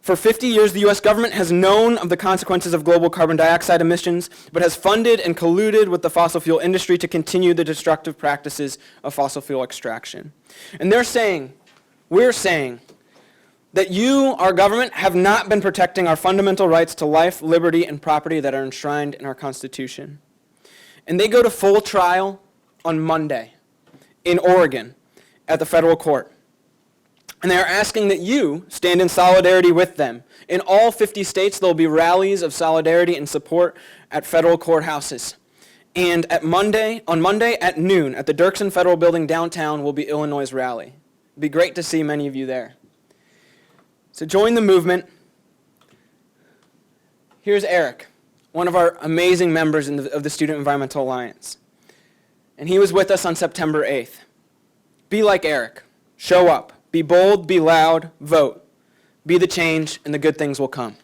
For 50 years, the U.S. government has known of the consequences of global carbon dioxide emissions, but has funded and colluded with the fossil fuel industry to continue the destructive practices of fossil fuel extraction. And we're saying, that you, our government, have not been protecting our fundamental rights to life, liberty, and property that are enshrined in our Constitution. And they go to full trial on Monday in Oregon at the federal court. And they are asking that you stand in solidarity with them. In all 50 states, there will be rallies of solidarity and support at federal courthouses. And on Monday at noon, at the Dirksen Federal Building downtown, will be Illinois' rally. It'd be great to see many of you there. So join the movement. Here's Eric, one of our amazing members of the Student Environmental Alliance. And he was with us on September 8th. Be like Eric. Show up. Be bold, be loud, vote. Be the change, and the good things will come.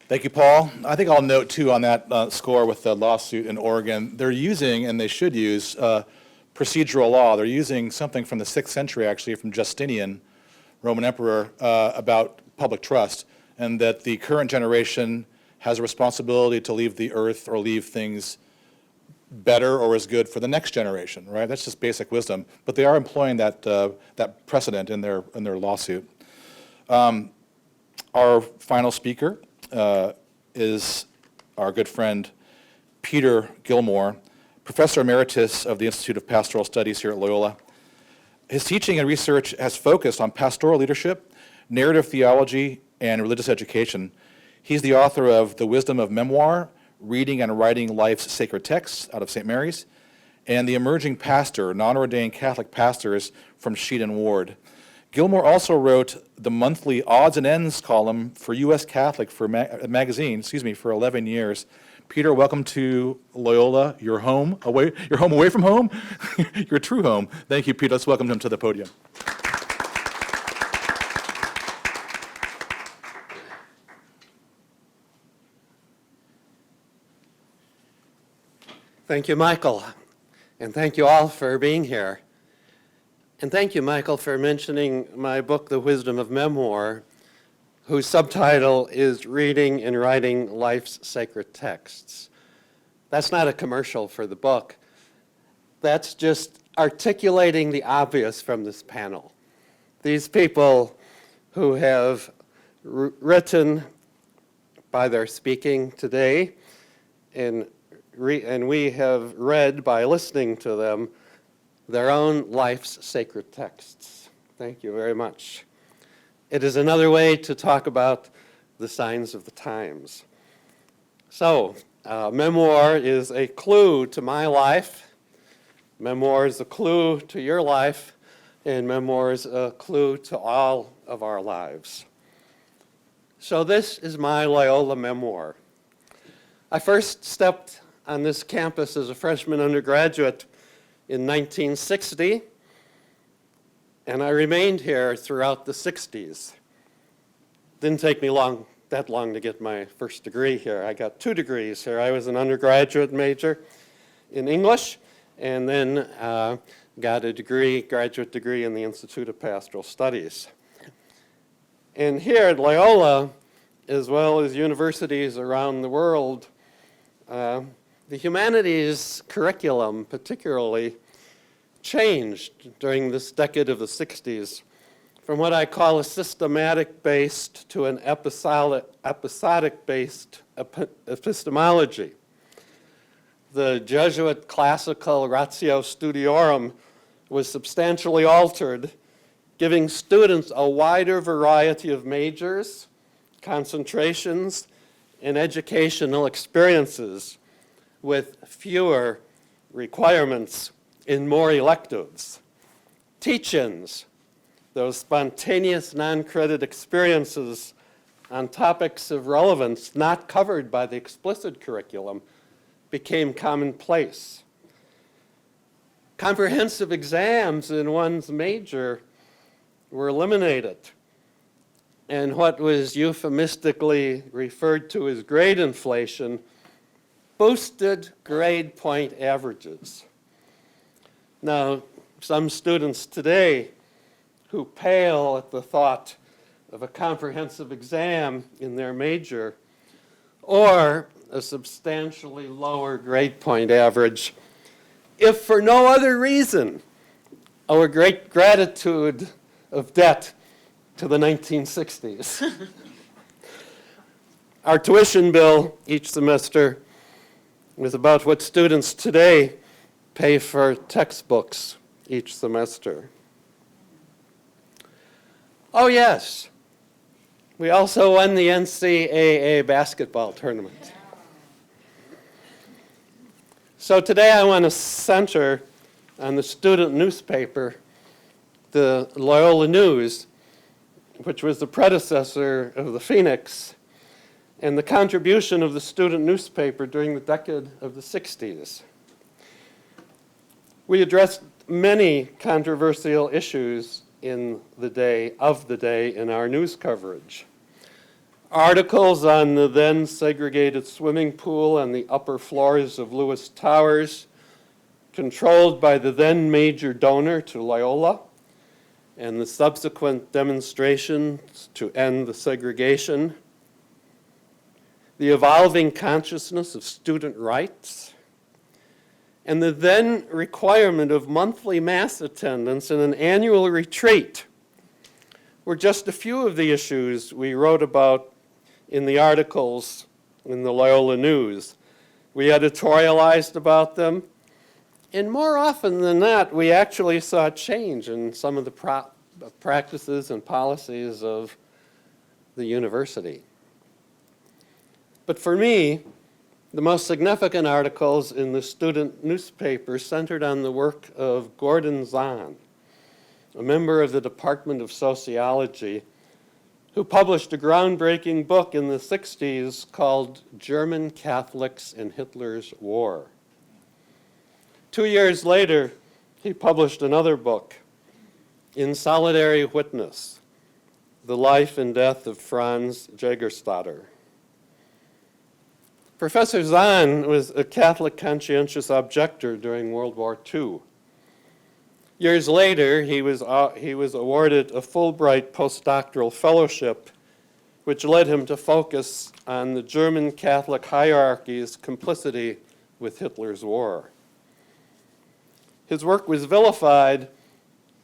Thank you, Paul. I think I'll note, too, on that score with the lawsuit in Oregon, they're using, and they should use, procedural law. They're using something from the 6th century, actually, from Justinian, Roman emperor, about public trust, and that the current generation has a responsibility to leave the earth or leave things better or as good for the next generation, right? That's just basic wisdom. But they are employing that, that precedent in their lawsuit. Our final speaker is our good friend Peter Gilmore, Professor Emeritus of the Institute of Pastoral Studies here at Loyola. His teaching and research has focused on pastoral leadership, narrative theology, and religious education. He's the author of The Wisdom of Memoir, Reading and Writing Life's Sacred Texts out of St. Mary's, and The Emerging Pastor, Non-Ordained Catholic Pastors from Sheet and Ward. Gilmore also wrote the monthly Odds and Ends column for U.S. Catholic for magazine, for 11 years. Peter, welcome to Loyola, your home away from home, your true home. Thank you, Peter. Let's welcome him to the podium. Thank you, Michael, and thank you all for being here. And thank you, Michael, for mentioning my book, The Wisdom of Memoir, whose subtitle is Reading and Writing Life's Sacred Texts. That's not a commercial for the book. That's just articulating the obvious from this panel. These people who have written by their speaking today, and we have read by listening to them their own life's sacred texts. Thank you very much. It is another way to talk about the signs of the times. So, memoir is a clue to my life. Memoir is a clue to your life. And memoir is a clue to all of our lives. So this is my Loyola memoir. I first stepped on this campus as a freshman undergraduate in 1960, and I remained here throughout the 60s. Didn't take me that long to get my first degree here. I got 2 degrees here. I was an undergraduate major in English, and then got a graduate degree in the Institute of Pastoral Studies. And here at Loyola, as well as universities around the world, the humanities curriculum particularly changed during this decade of the 60s from what I call a systematic-based to an episodic-based epistemology. The Jesuit classical ratio studiorum was substantially altered, giving students a wider variety of majors, concentrations, and educational experiences with fewer requirements in more electives. Teach-ins, those spontaneous non-credit experiences on topics of relevance not covered by the explicit curriculum, became commonplace. Comprehensive exams in one's major were eliminated, and what was euphemistically referred to as grade inflation boosted grade point averages. Now, some students today who pale at the thought of a comprehensive exam in their major or a substantially lower grade point average, if for no other reason, owe a great gratitude of debt to the 1960s. Our tuition bill each semester is about what students today pay for textbooks each semester. Oh yes, we also won the NCAA basketball tournament. So today I want to center on the student newspaper, the Loyola News, which was the predecessor of the Phoenix, and the contribution of the student newspaper during the decade of the 60s. We addressed many controversial issues in the day in our news coverage. Articles on the then segregated swimming pool on the upper floors of Lewis Towers controlled by the then major donor to Loyola, and the subsequent demonstrations to end the segregation, the evolving consciousness of student rights, and the then requirement of monthly mass attendance and an annual retreat were just a few of the issues we wrote about in the articles in the Loyola News. We editorialized about them, and more often than not, we actually saw change in some of the practices and policies of the university. But for me, the most significant articles in the student newspaper centered on the work of Gordon Zahn, a member of the Department of Sociology, who published a groundbreaking book in the 60s called German Catholics in Hitler's War. 2 years later, he published another book, In Solitary Witness, The Life and Death of Franz Jägerstätter. Professor Zahn was a Catholic conscientious objector during World War II. Years later, he was awarded a Fulbright postdoctoral fellowship, which led him to focus on the German Catholic hierarchy's complicity with Hitler's war. His work was vilified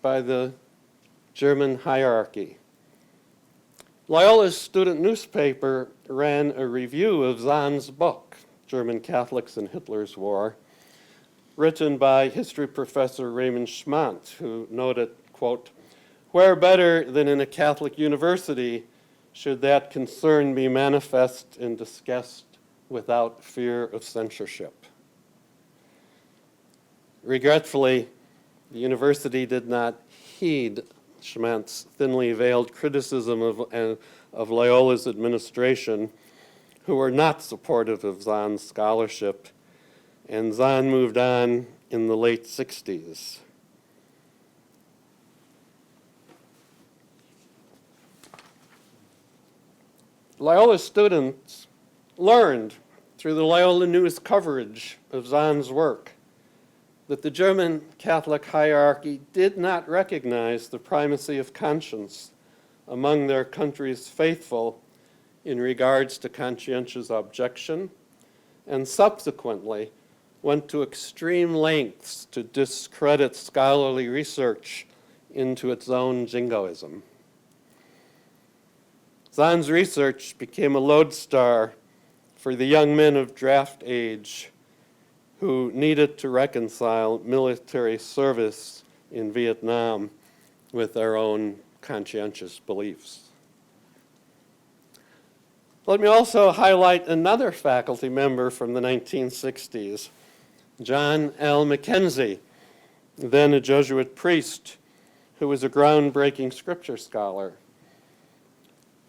by the German hierarchy. Loyola's student newspaper ran a review of Zahn's book, German Catholics in Hitler's War, written by history professor Raymond Schmant, who noted, quote, "Where better than in a Catholic university should that concern be manifest and discussed without fear of censorship?" Regretfully, the university did not heed Schmant's thinly veiled criticism of Loyola's administration, who were not supportive of Zahn's scholarship, and Zahn moved on in the late 60s. Loyola students learned through the Loyola News coverage of Zahn's work that the German Catholic hierarchy did not recognize the primacy of conscience among their country's faithful in regards to conscientious objection, and subsequently went to extreme lengths to discredit scholarly research into its own jingoism. Zahn's research became a lodestar for the young men of draft age who needed to reconcile military service in Vietnam with their own conscientious beliefs. Let me also highlight another faculty member from the 1960s, John L. Mackenzie, then a Jesuit priest who was a groundbreaking scripture scholar.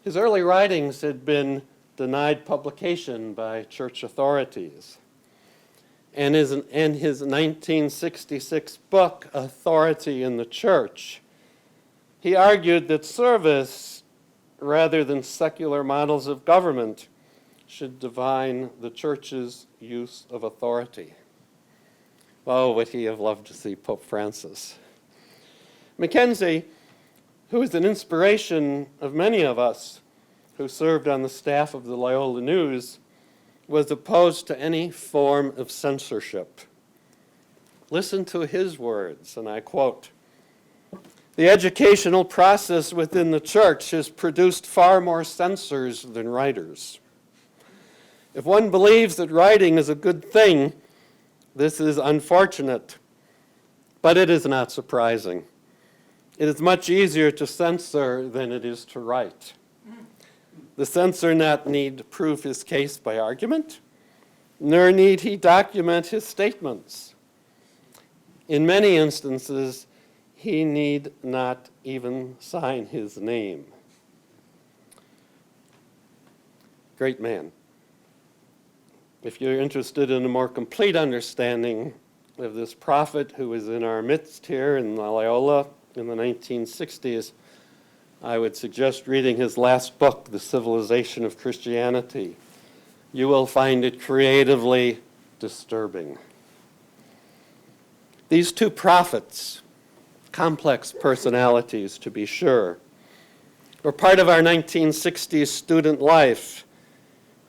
His early writings had been denied publication by church authorities. And in his 1966 book, Authority in the Church, he argued that service, rather than secular models of government, should define the church's use of authority. Oh, would he have loved to see Pope Francis. Mackenzie, who is an inspiration of many of us who served on the staff of the Loyola News, was opposed to any form of censorship. Listen to his words, and I quote, "The educational process within the church has produced far more censors than writers. If one believes that writing is a good thing, this is unfortunate, but it is not surprising. It is much easier to censor than it is to write. The censor not need prove his case by argument, nor need he document his statements. In many instances, he need not even sign his name." Great man. If you're interested in a more complete understanding of this prophet who was in our midst here in Loyola in the 1960s, I would suggest reading his last book, The Civilization of Christianity. You will find it creatively disturbing. These two prophets, complex personalities to be sure, were part of our 1960s student life,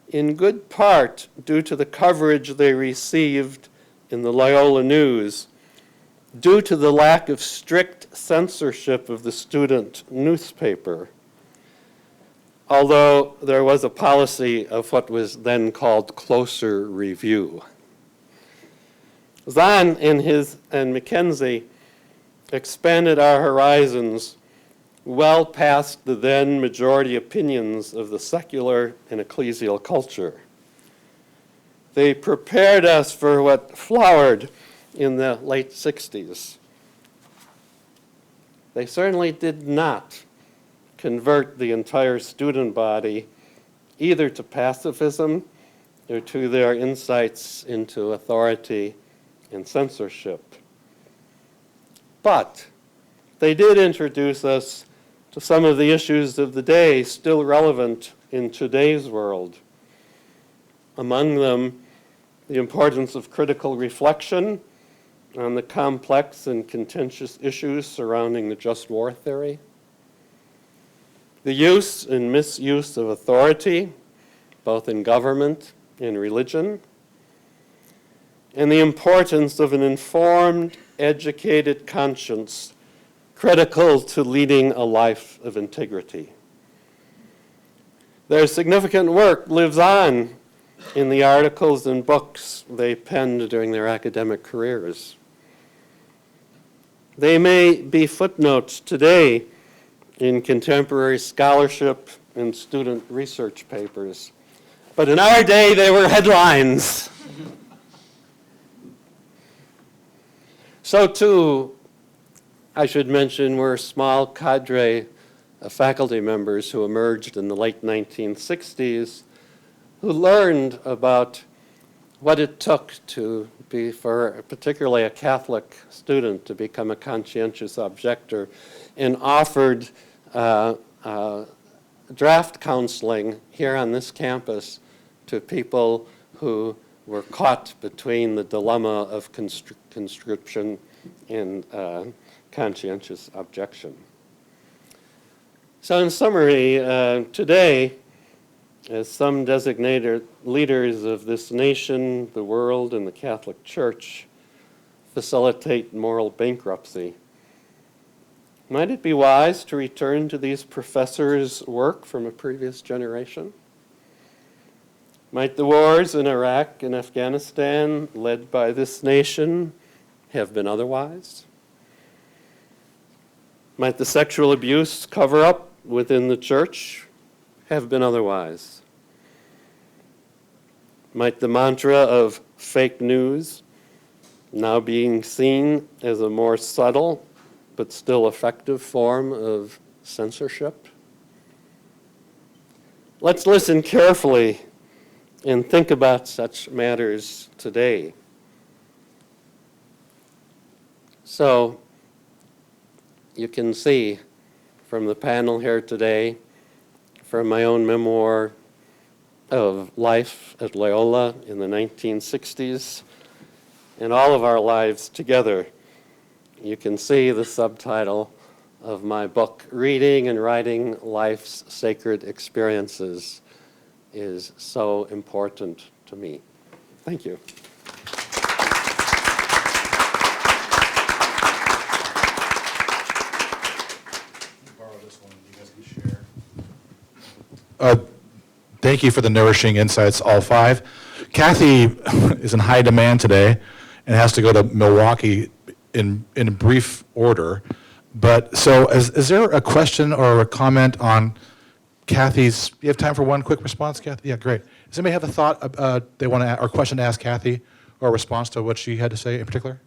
in good part due to the coverage they received in the Loyola News, due to the lack of strict censorship of the student newspaper, although there was a policy of what was then called closer review. Zahn and Mackenzie expanded our horizons well past the then majority opinions of the secular and ecclesial culture. They prepared us for what flowered in the late 60s. They certainly did not convert the entire student body either to pacifism or to their insights into authority and censorship. But they did introduce us to some of the issues of the day still relevant in today's world. Among them, the importance of critical reflection on the complex and contentious issues surrounding the just war theory, the use and misuse of authority, both in government and religion, and the importance of an informed, educated conscience critical to leading a life of integrity. Their significant work lives on in the articles and books they penned during their academic careers. They may be footnotes today in contemporary scholarship and student research papers, but in our day they were headlines. So too, I should mention, were a small cadre of faculty members who emerged in the late 1960s who learned about what it took to be, for particularly a Catholic student, to become a conscientious objector, and offered draft counseling here on this campus to people who were caught between the dilemma of conscription and conscientious objection. So in summary, today, as some designated leaders of this nation, the world, and the Catholic Church facilitate moral bankruptcy, might it be wise to return to these professors' work from a previous generation? Might the wars in Iraq and Afghanistan, led by this nation, have been otherwise? Might the sexual abuse cover-up within the church have been otherwise? Might the mantra of fake news, now being seen as a more subtle but still effective form of censorship? Let's listen carefully and think about such matters today. So, you can see from the panel here today, from my own memoir of life at Loyola in the 1960s, and all of our lives together, you can see the subtitle of my book, Reading and Writing Life's Sacred Experiences, is so important to me. Thank you. Thank you for the nourishing insights, all five. Kathy is in high demand today and has to go to Milwaukee in brief order. But so is there a question or a comment on Kathy's, you have time for one quick response, Kathy? Yeah, great. Does anybody have a thought they want to, or question to ask Kathy, or a response to what she had to say in particular?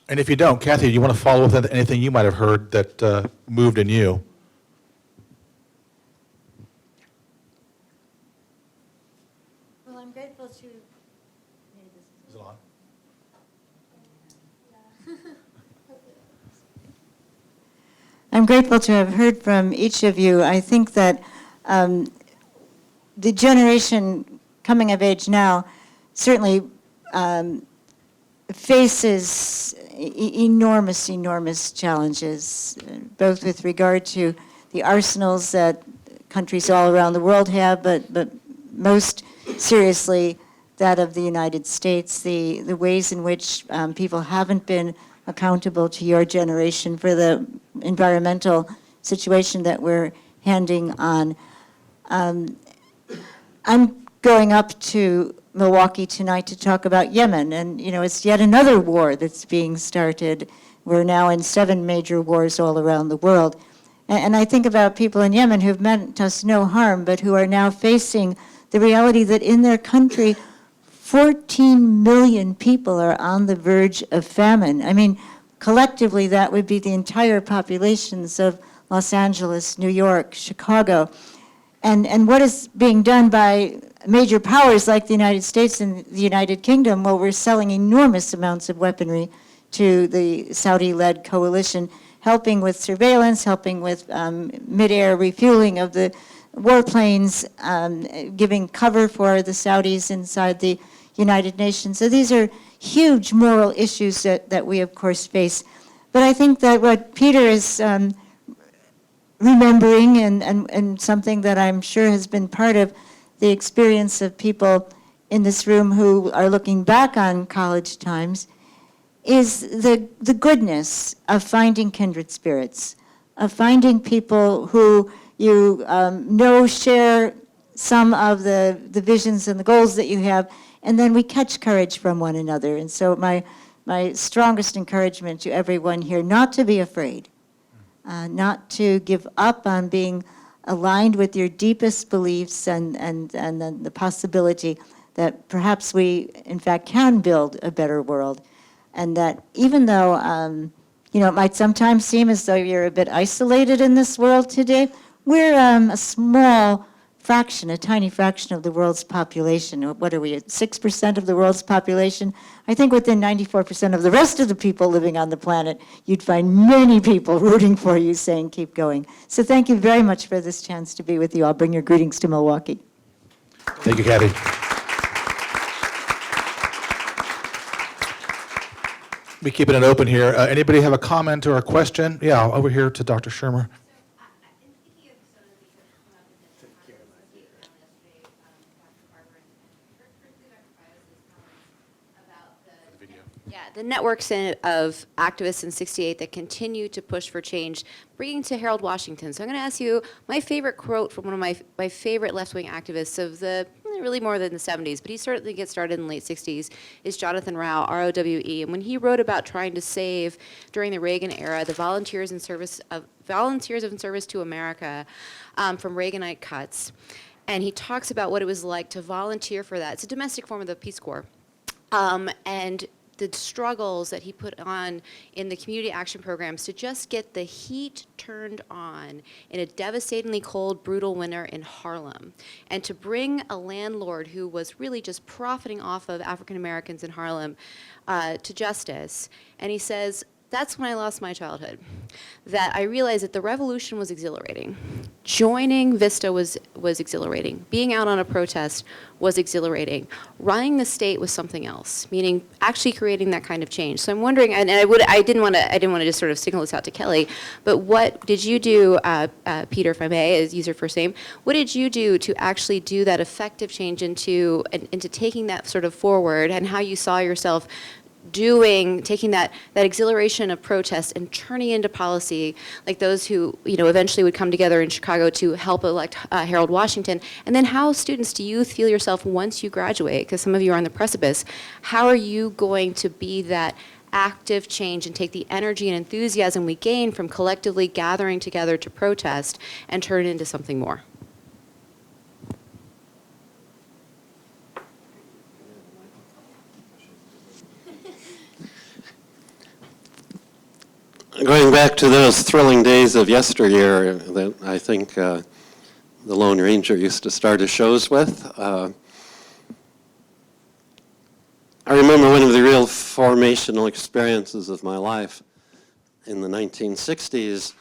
And if you don't, Kathy, do you want to follow up with anything you might have heard that moved in you? Well, I'm grateful to... Is it on? I'm grateful to have heard from each of you. I think that the generation coming of age now certainly faces enormous, enormous challenges, both with regard to the arsenals that countries all around the world have, but most seriously that of the United States, the ways in which people haven't been accountable to your generation for the environmental situation that we're handing on. I'm going up to Milwaukee tonight to talk about Yemen, and it's yet another war that's being started. We're now in 7 major wars all around the world. And I think about people in Yemen who've meant us no harm, but who are now facing the reality that in their country, 14 million people are on the verge of famine. I mean, collectively, that would be the entire populations of Los Angeles, New York, Chicago. And what is being done by major powers like the United States and the United Kingdom? Well, we're selling enormous amounts of weaponry to the Saudi-led coalition, helping with surveillance, helping with mid-air refueling of the warplanes, giving cover for the Saudis inside the United Nations. So these are huge moral issues that we, of course, face. But I think that what Peter is remembering, and something that I'm sure has been part of the experience of people in this room who are looking back on college times, is the goodness of finding kindred spirits, of finding people who you know share some of the visions and the goals that you have, and then we catch courage from one another. And so my strongest encouragement to everyone here, not to be afraid, not to give up on being aligned with your deepest beliefs and the possibility that perhaps we, in fact, can build a better world. And that even though, it might sometimes seem as though you're a bit isolated in this world today, we're a small fraction, a tiny fraction of the world's population. What are we, at 6% of the world's population? I think within 94% of the rest of the people living on the planet, you'd find many people rooting for you, saying, keep going. So thank you very much for this chance to be with you. I'll bring your greetings to Milwaukee. Thank you, Kathy. We keep it open here. Anybody have a comment or a question? Yeah, over here to Dr. Shermer. Yeah, the networks of activists in '68 that continue to push for change, bringing to Harold Washington. So I'm going to ask you my favorite quote from one of my favorite left-wing activists of the really more than the '70s, but he certainly gets started in the late '60s, is Jonathan Rauh, R-O-W-E. And when he wrote about trying to save, during the Reagan era, the volunteers in service to America from Reaganite cuts, and he talks about what it was like to volunteer for that. It's a domestic form of the Peace Corps. And the struggles that he put on in the community action programs to just get the heat turned on in a devastatingly cold, brutal winter in Harlem, and to bring a landlord who was really just profiting off of African Americans in Harlem to justice. And he says, that's when I lost my childhood, that I realized that the revolution was exhilarating. Joining VISTA was exhilarating. Being out on a protest was exhilarating. Running the state was something else, meaning actually creating that kind of change. So I'm wondering, and I didn't want to just sort of signal this out to Kelly, but what did you do, Peter, if I may, use your first name, what did you do to actually do that effective change into taking that sort of forward, and how you saw yourself taking that exhilaration of protest and turning into policy, like those who eventually would come together in Chicago to help elect Harold Washington? And then how, students, do you feel yourself once you graduate? Because some of you are on the precipice. How are you going to be that active change and take the energy and enthusiasm we gain from collectively gathering together to protest and turn it into something more? Going back to those thrilling days of yesteryear that I think the Lone Ranger used to start his shows with, I remember one of the real formational experiences of my life in the 1960s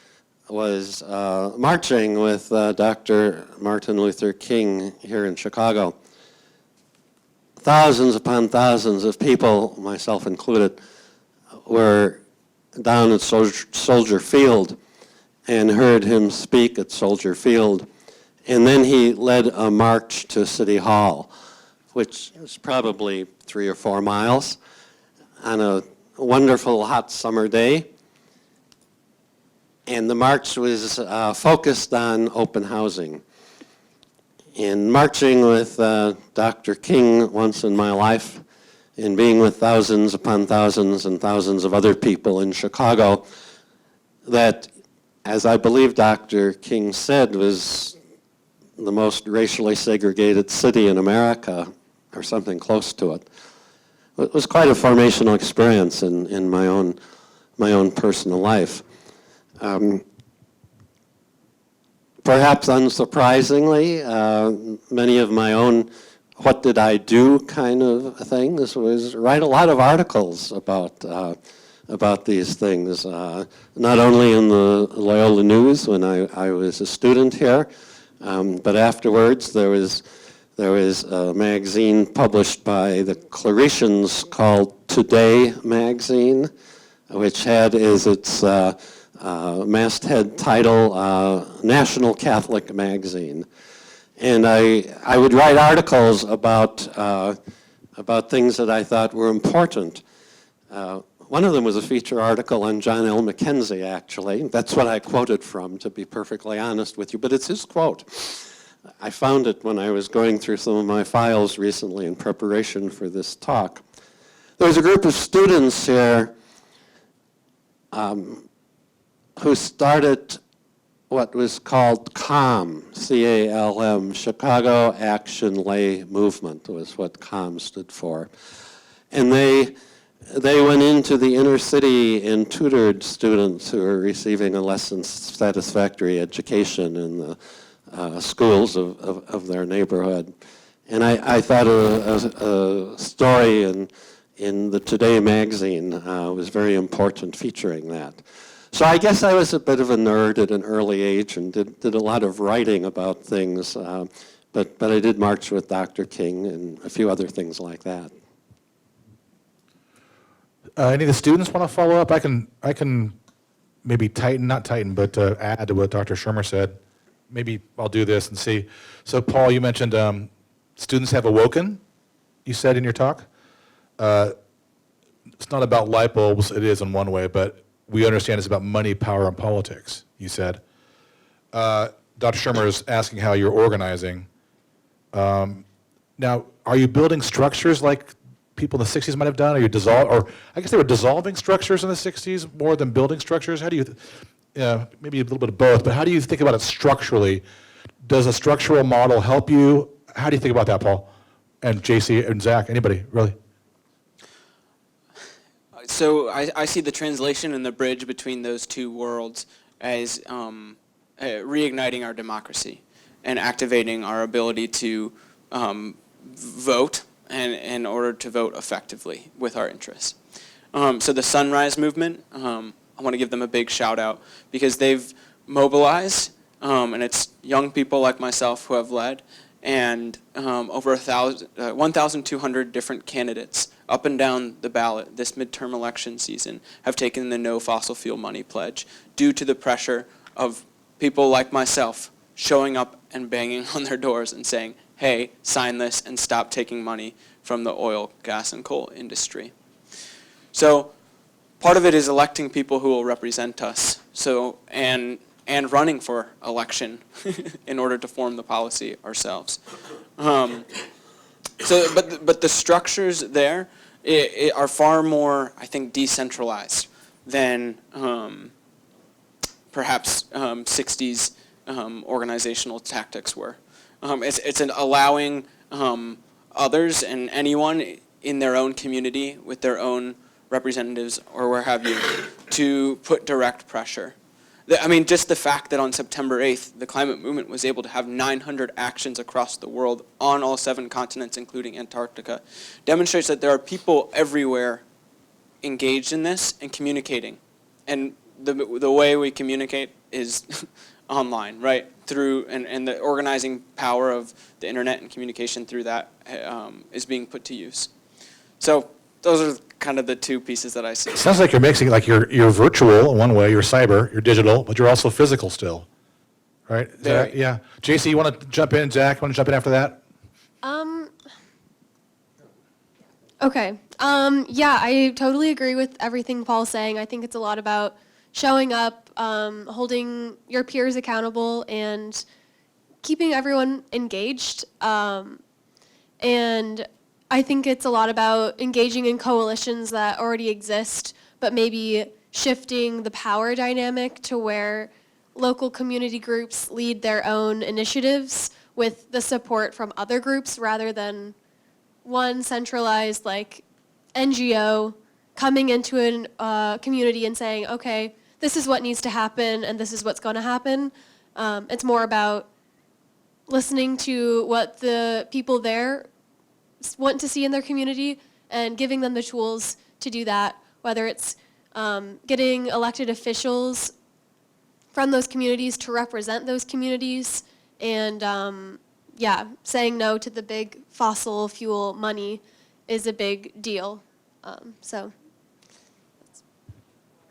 was marching with Dr. Martin Luther King here in Chicago. thousands upon thousands of people, myself included, were down at Soldier Field and heard him speak at Soldier Field. And then he led a march to City Hall, which was probably 3 or 4 miles on a wonderful hot summer day. And the march was focused on open housing. In marching with Dr. King once in my life, and being with thousands upon thousands and thousands of other people in Chicago, that, as I believe Dr. King said, was the most racially segregated city in America, or something close to it. It was quite a formational experience in my own personal life. Perhaps unsurprisingly, many of my own what did I do kind of things was write a lot of articles about these things, not only in the Loyola News when I was a student here, but afterwards there was a magazine published by the Claretians called Today magazine, which had as its masthead title National Catholic Magazine. And I would write articles about things that I thought were important. One of them was a feature article on John L. Mackenzie, actually. That's what I quoted from, to be perfectly honest with you, but it's his quote. I found it when I was going through some of my files recently in preparation for this talk. There was a group of students here who started what was called CALM, C-A-L-M, Chicago Action Lay Movement was what CALM stood for. And they went into the inner city and tutored students who were receiving a less than satisfactory education in the schools of their neighborhood. And I thought a story in the Today magazine was very important featuring that. So I guess I was a bit of a nerd at an early age and did a lot of writing about things, but I did march with Dr. King and a few other things like that. Any of the students want to follow up? I can maybe not tighten, but add to what Dr. Shermer said. Maybe I'll do this and see. So Paul, you mentioned students have awoken, you said in your talk. It's not about light bulbs, it is in one way, but we understand it's about money, power, and politics, you said. Dr. Shermer is asking how you're organizing. Now, are you building structures like people in the 60s might have done? Are you I guess they were dissolving structures in the 60s more than building structures? How do you, maybe a little bit of both, but how do you think about it structurally? Does a structural model help you? How do you think about that, Paul? And JC and Zach, anybody, really? So I see the translation and the bridge between those two worlds as reigniting our democracy and activating our ability to vote and in order to vote effectively with our interests. So the Sunrise Movement, I want to give them a big shout out because they've mobilized, and it's young people like myself who have led, and over 1,200 different candidates up and down the ballot this midterm election season have taken the No Fossil Fuel Money pledge due to the pressure of people like myself showing up and banging on their doors and saying, hey, sign this and stop taking money from the oil, gas, and coal industry. So part of it is electing people who will represent us, and running for election in order to form the policy ourselves. But the structures there are far more, I think, decentralized than perhaps 60s organizational tactics were. It's an allowing others and anyone in their own community with their own representatives or where have you to put direct pressure. I mean, just the fact that on September 8th, the climate movement was able to have 900 actions across the world on all 7 continents, including Antarctica, demonstrates that there are people everywhere engaged in this and communicating. And the way we communicate is online, right? through, and the organizing power of the internet and communication through that is being put to use. So those are kind of the two pieces that I see. It sounds like you're mixing, like you're virtual in one way, you're cyber, you're digital, but you're also physical still, right? Is that- Very. yeah. JC, you want to jump in? Jack, want to jump in after that? Okay. Yeah, I totally agree with everything Paul's saying. I think it's a lot about showing up, holding your peers accountable, and keeping everyone engaged. And I think it's a lot about engaging in coalitions that already exist, but maybe shifting the power dynamic to where local community groups lead their own initiatives with the support from other groups rather than one centralized like NGO coming into a community and saying, okay, this is what needs to happen and this is what's going to happen. It's more about listening to what the people there want to see in their community and giving them the tools to do that, whether it's getting elected officials from those communities to represent those communities and saying no to the big fossil fuel money is a big deal. So.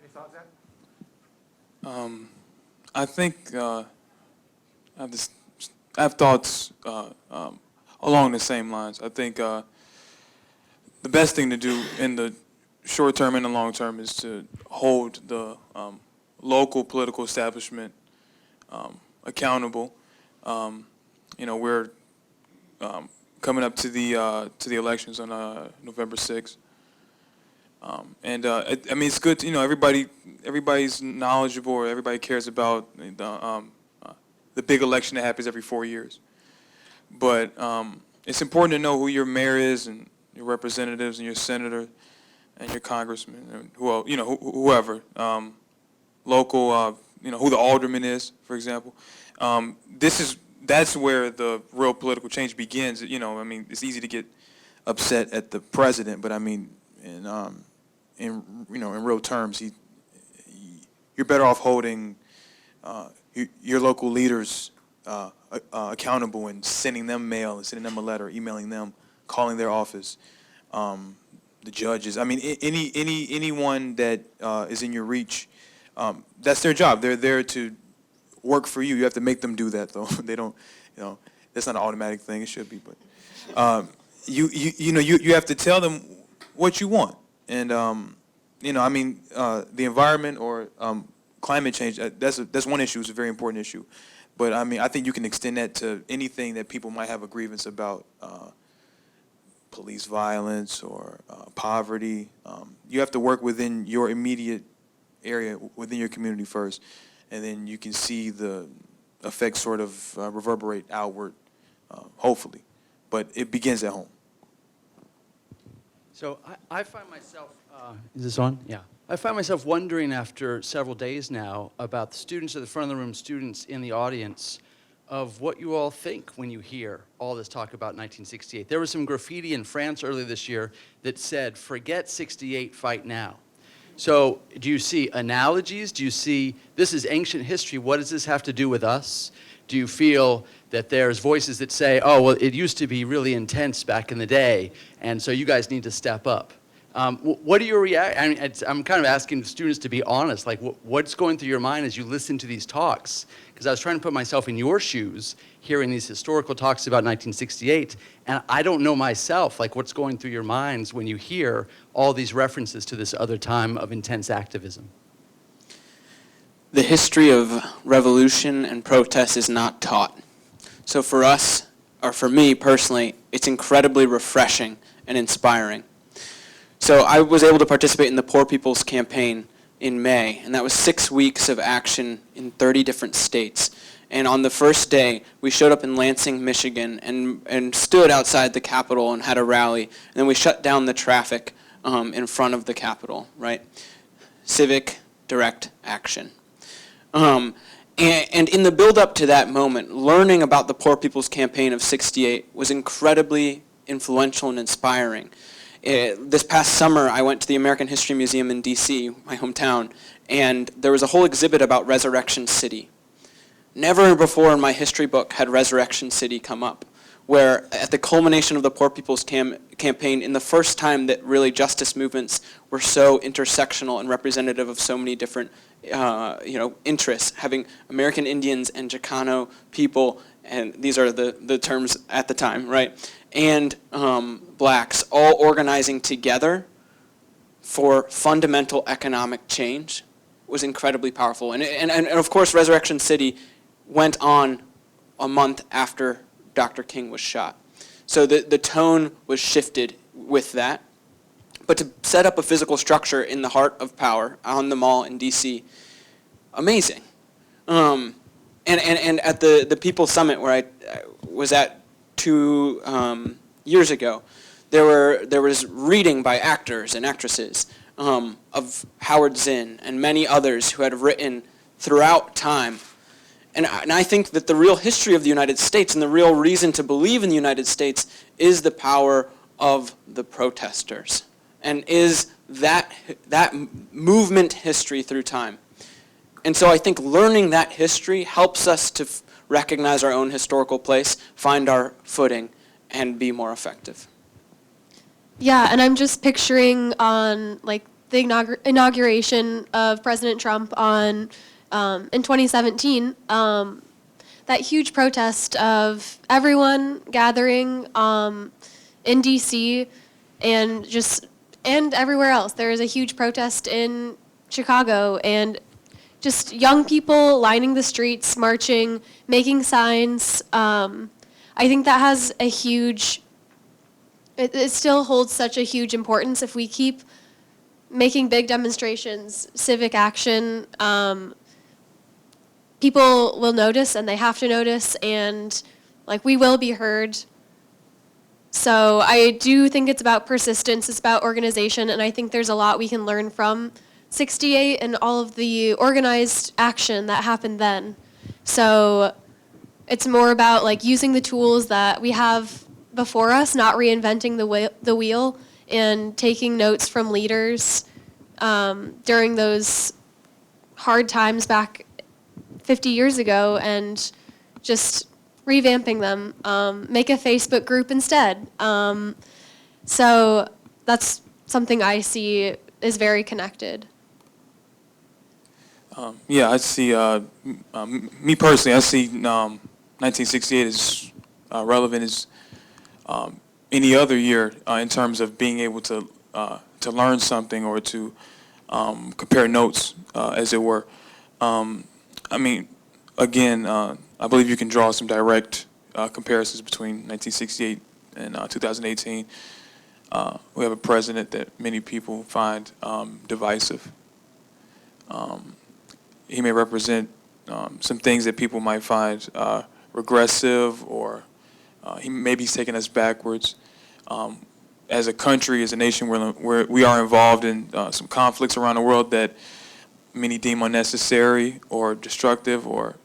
Any thoughts, Zach? I think I have thoughts along the same lines. I think the best thing to do in the short term and the long term is to hold the local political establishment accountable. We're coming up to the elections on November 6th. It's good to, everybody's knowledgeable, or everybody cares about the big election that happens every 4 years. But it's important to know who your mayor is and your representatives and your senator and your congressman and whoever, local, who the alderman is, for example. That's where the real political change begins. It's easy to get upset at the president, but in real terms, you're better off holding your local leaders accountable and sending them mail and sending them a letter, emailing them, calling their office, the judges. Anyone that is in your reach, that's their job. They're there to work for you. You have to make them do that, though. They don't, that's not an automatic thing. It should be, but you have to tell them what you want. And the environment or climate change, that's one issue. It's a very important issue. But I think you can extend that to anything that people might have a grievance about, police violence or poverty. You have to work within your immediate area, within your community first, and then you can see the effects sort of reverberate outward, hopefully. But it begins at home. So I find myself, is this on? Yeah. I find myself wondering after several days now about the students at the front of the room, students in the audience, of what you all think when you hear all this talk about 1968. There was some graffiti in France earlier this year that said, "Forget 68, fight now." So do you see analogies? Do you see, this is ancient history, what does this have to do with us? Do you feel that there's voices that say, oh, well, it used to be really intense back in the day, and so you guys need to step up? What are your reactions? I'm kind of asking students to be honest, like what's going through your mind as you listen to these talks? Because I was trying to put myself in your shoes, hearing these historical talks about 1968, and I don't know myself, like what's going through your minds when you hear all these references to this other time of intense activism. The history of revolution and protest is not taught. So for us, or for me personally, it's incredibly refreshing and inspiring. So I was able to participate in the Poor People's Campaign in May, and that was 6 weeks of action in 30 different states. And on the first day, we showed up in Lansing, Michigan, and stood outside the Capitol and had a rally. And then we shut down the traffic in front of the Capitol, right? Civic, direct action. And in the build-up to that moment, learning about the Poor People's Campaign of '68 was incredibly influential and inspiring. This past summer, I went to the American History Museum in D.C., my hometown, and there was a whole exhibit about Resurrection City. Never before in my history book had Resurrection City come up, where at the culmination of the Poor People's Campaign, in the first time that really justice movements were so intersectional and representative of so many different interests, having American Indians and Chicano people, and these are the terms at the time, right, and blacks all organizing together for fundamental economic change was incredibly powerful. And of course, Resurrection City went on a month after Dr. King was shot. So the tone was shifted with that. But to set up a physical structure in the heart of power on the mall in D.C., amazing. And at the People's Summit where I was at 2 years ago, there was reading by actors and actresses of Howard Zinn and many others who had written throughout time. And I think that the real history of the United States and the real reason to believe in the United States is the power of the protesters, and is that movement history through time. And so I think learning that history helps us to recognize our own historical place, find our footing, and be more effective. Yeah, and I'm just picturing on like the inauguration of President Trump on in 2017, that huge protest of everyone gathering in D.C. and everywhere else. There is a huge protest in Chicago, and just young people lining the streets, marching, making signs. I think that has a huge. It still holds such a huge importance if we keep making big demonstrations, civic action. People will notice, and they have to notice, and like we will be heard. So I do think it's about persistence, it's about organization, and I think there's a lot we can learn from 68 and all of the organized action that happened then. So it's more about like using the tools that we have before us, not reinventing the wheel, and taking notes from leaders during those hard times back 50 years ago and just revamping them. Make a Facebook group instead. So that's something I see is very connected. Yeah, I see, me personally, I see 1968 as relevant as any other year in terms of being able to learn something or to compare notes, as it were. I mean, again, I believe you can draw some direct comparisons between 1968 and 2018. We have a president that many people find divisive. He may represent some things that people might find regressive, or maybe he's taking us backwards. As a country, as a nation, we are involved in some conflicts around the world that many deem unnecessary or destructive or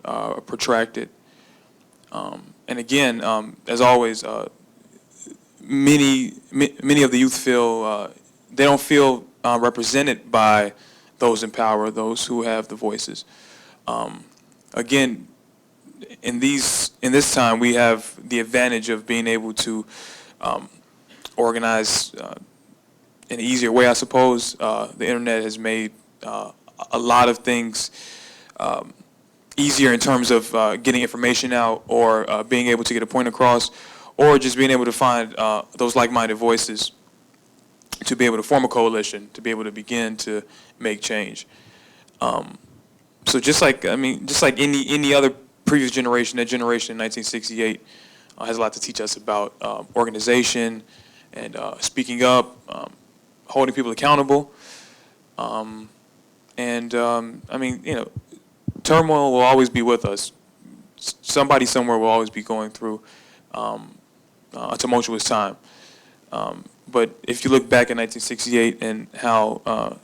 protracted. And again, as always, many of the youth feel they don't feel represented by those in power, those who have the voices. Again, in this time, we have the advantage of being able to organize in an easier way, I suppose. The internet has made a lot of things easier in terms of getting information out, or being able to get a point across, or just being able to find those like-minded voices to be able to form a coalition, to be able to begin to make change. So just like any other previous generation, that generation in 1968 has a lot to teach us about organization and speaking up, holding people accountable. I mean, turmoil will always be with us. Somebody somewhere will always be going through a tumultuous time. But if you look back in 1968 and how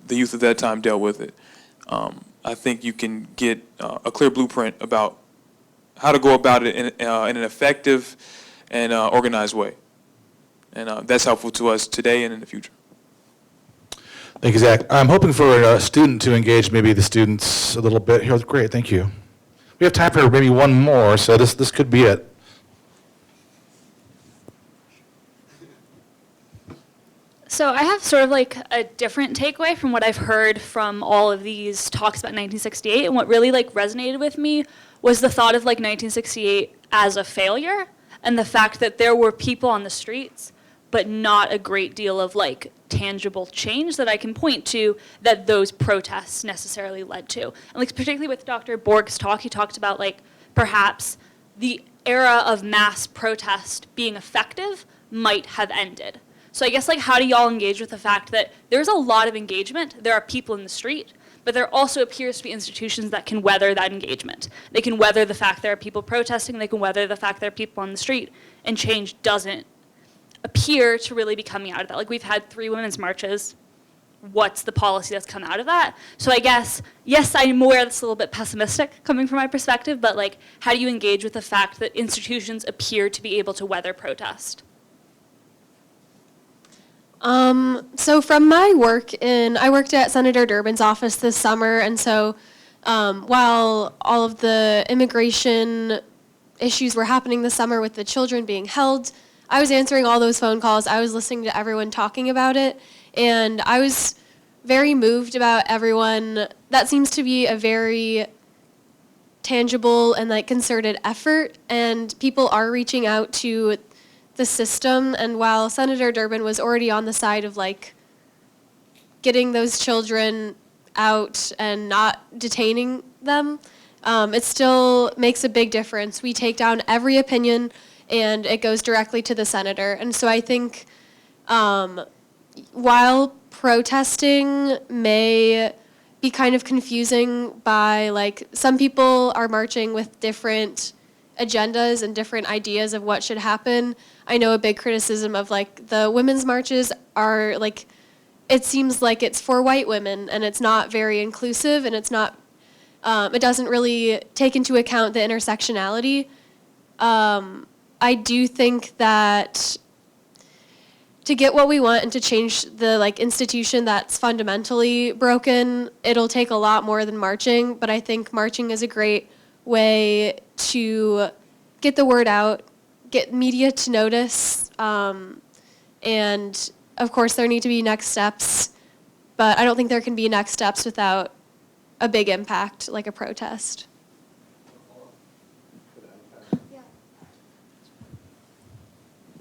the youth of that time dealt with it, I think you can get a clear blueprint about how to go about it in an effective and organized way. And that's helpful to us today and in the future. Thank you, Zach. I'm hoping for a student to engage maybe the students a little bit here. Great, thank you. We have time for maybe one more, so this could be it. So I have sort of like a different takeaway from what I've heard from all of these talks about 1968, and what really like resonated with me was the thought of like 1968 as a failure, and the fact that there were people on the streets, but not a great deal of like tangible change that I can point to that those protests necessarily led to. And like particularly with Dr. Borg's talk, he talked about like perhaps the era of mass protest being effective might have ended. So I guess like how do y'all engage with the fact that there's a lot of engagement, there are people in the street, but there also appears to be institutions that can weather that engagement. They can weather the fact there are people protesting, they can weather the fact there are people on the street, and change doesn't appear to really be coming out of that. Like we've had 3 women's marches. What's the policy that's come out of that? So I guess, yes, I'm aware that's a little bit pessimistic coming from my perspective, but like how do you engage with the fact that institutions appear to be able to weather protest? So from my work I worked at Senator Durbin's office this summer, and so while all of the immigration issues were happening this summer with the children being held, I was answering all those phone calls. I was listening to everyone talking about it, and I was very moved about everyone. That seems to be a very tangible and like concerted effort, and people are reaching out to the system. And while Senator Durbin was already on the side of like getting those children out and not detaining them, it still makes a big difference. We take down every opinion and it goes directly to the senator. And so I think while protesting may be kind of confusing by like some people are marching with different agendas and different ideas of what should happen. I know a big criticism of like the women's marches are like, it seems like it's for white women and it's not very inclusive, and it's not, it doesn't really take into account the intersectionality. I do think that to get what we want and to change the like institution that's fundamentally broken, it'll take a lot more than marching, but I think marching is a great way to get the word out, get media to notice, and of course there need to be next steps, but I don't think there can be next steps without a big impact like a protest.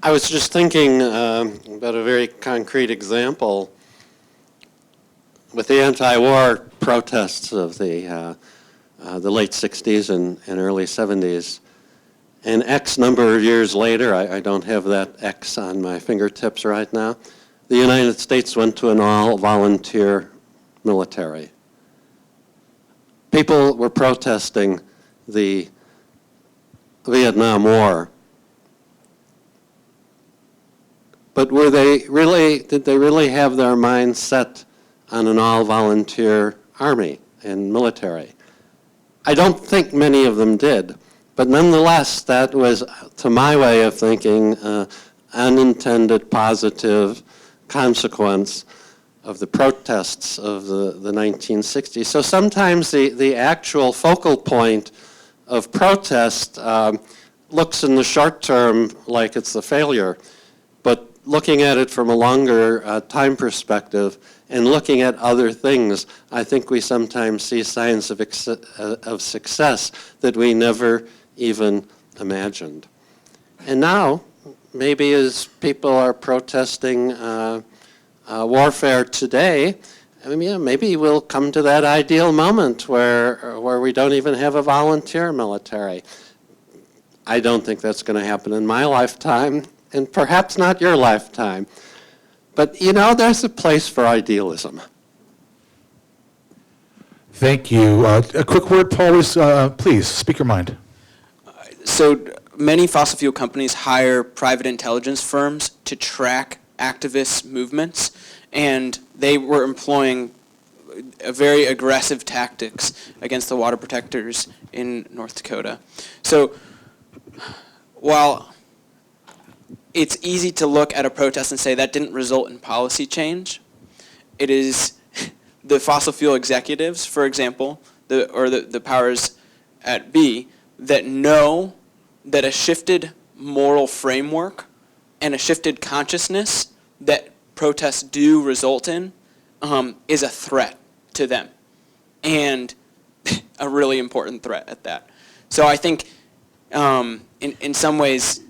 I was just thinking about a very concrete example with the anti-war protests of the late 60s and early 70s. And X number of years later, I don't have that X on my fingertips right now, the United States went to an all-volunteer military. People were protesting the Vietnam War. But did they really have their minds set on an all-volunteer army and military? I don't think many of them did. But nonetheless, that was, to my way of thinking, unintended positive consequence of the protests of the 1960s. So sometimes the actual focal point of protest looks in the short term like it's a failure. But looking at it from a longer time perspective and looking at other things, I think we sometimes see signs of success that we never even imagined. And now, maybe as people are protesting warfare today, I mean, yeah, maybe we'll come to that ideal moment where we don't even have a volunteer military. I don't think that's going to happen in my lifetime, and perhaps not your lifetime. But, you know, there's a place for idealism. Thank you. A quick word, Paul, please, speak your mind. So many fossil fuel companies hire private intelligence firms to track activist movements, and they were employing very aggressive tactics against the water protectors in North Dakota. So while it's easy to look at a protest and say that didn't result in policy change, it is the fossil fuel executives, for example, the powers at B that know that a shifted moral framework and a shifted consciousness that protests do result in is a threat to them, and a really important threat at that. So I think in some ways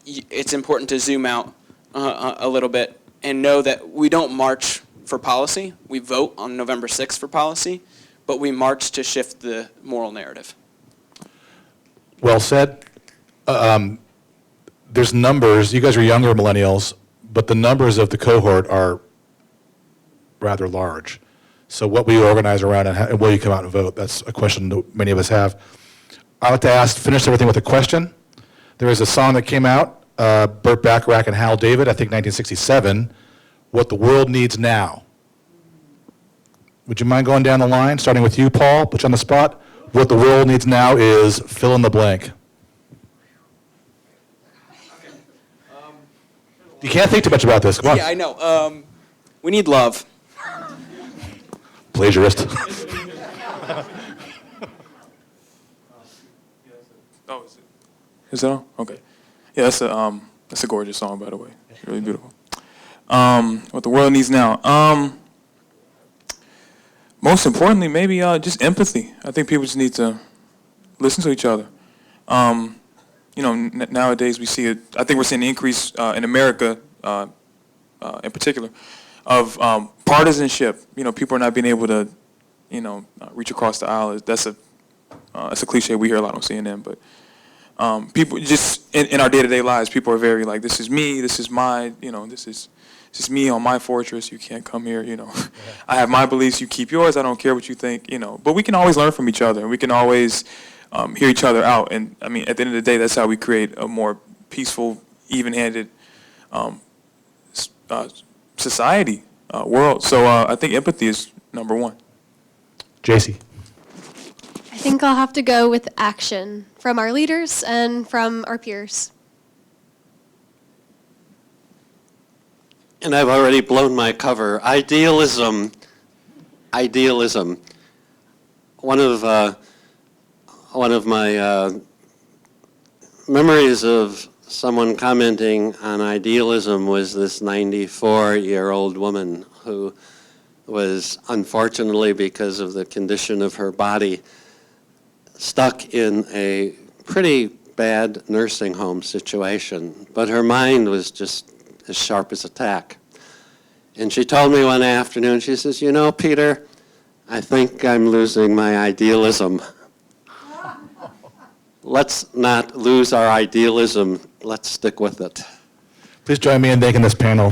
it's important to zoom out a little bit and know that we don't march for policy. We vote on November 6th for policy, but we march to shift the moral narrative. Well said. There's numbers, you guys are younger millennials, but the numbers of the cohort are rather large. So what will you organize around, and will you come out and vote? That's a question that many of us have. I like to finish everything with a question. There is a song that came out, Burt Bacharach and Hal David, I think 1967, What the World Needs Now. Would you mind going down the line, starting with you, Paul, put you on the spot? What the world needs now is fill in the blank. You can't think too much about this, come on. Yeah, I know. We need love. Plagiarist. Oh, is that all? Okay. Yeah, that's a gorgeous song, by the way. Really beautiful. What the world needs now. Most importantly, maybe just empathy. I think people just need to listen to each other. Nowadays we see it. I think we're seeing an increase in America, in particular, of partisanship. People are not being able to, reach across the aisle. That's a cliche we hear a lot on CNN. But people just in our day-to-day lives, people are very like, this is me, this is my, this is me on my fortress. You can't come here. I have my beliefs. You keep yours. I don't care what you think. But we can always learn from each other. We can always hear each other out. And I mean, at the end of the day, that's how we create a more peaceful, even-handed society, world. So I think empathy is number one. JC. I think I'll have to go with action from our leaders and from our peers. And I've already blown my cover. Idealism. One of my memories of someone commenting on idealism was this 94-year-old woman who was, unfortunately, because of the condition of her body, stuck in a pretty bad nursing home situation. But her mind was just as sharp as a tack. And she told me one afternoon, she says, Peter, I think I'm losing my idealism. Let's not lose our idealism. Let's stick with it. Please join me in thanking this panel.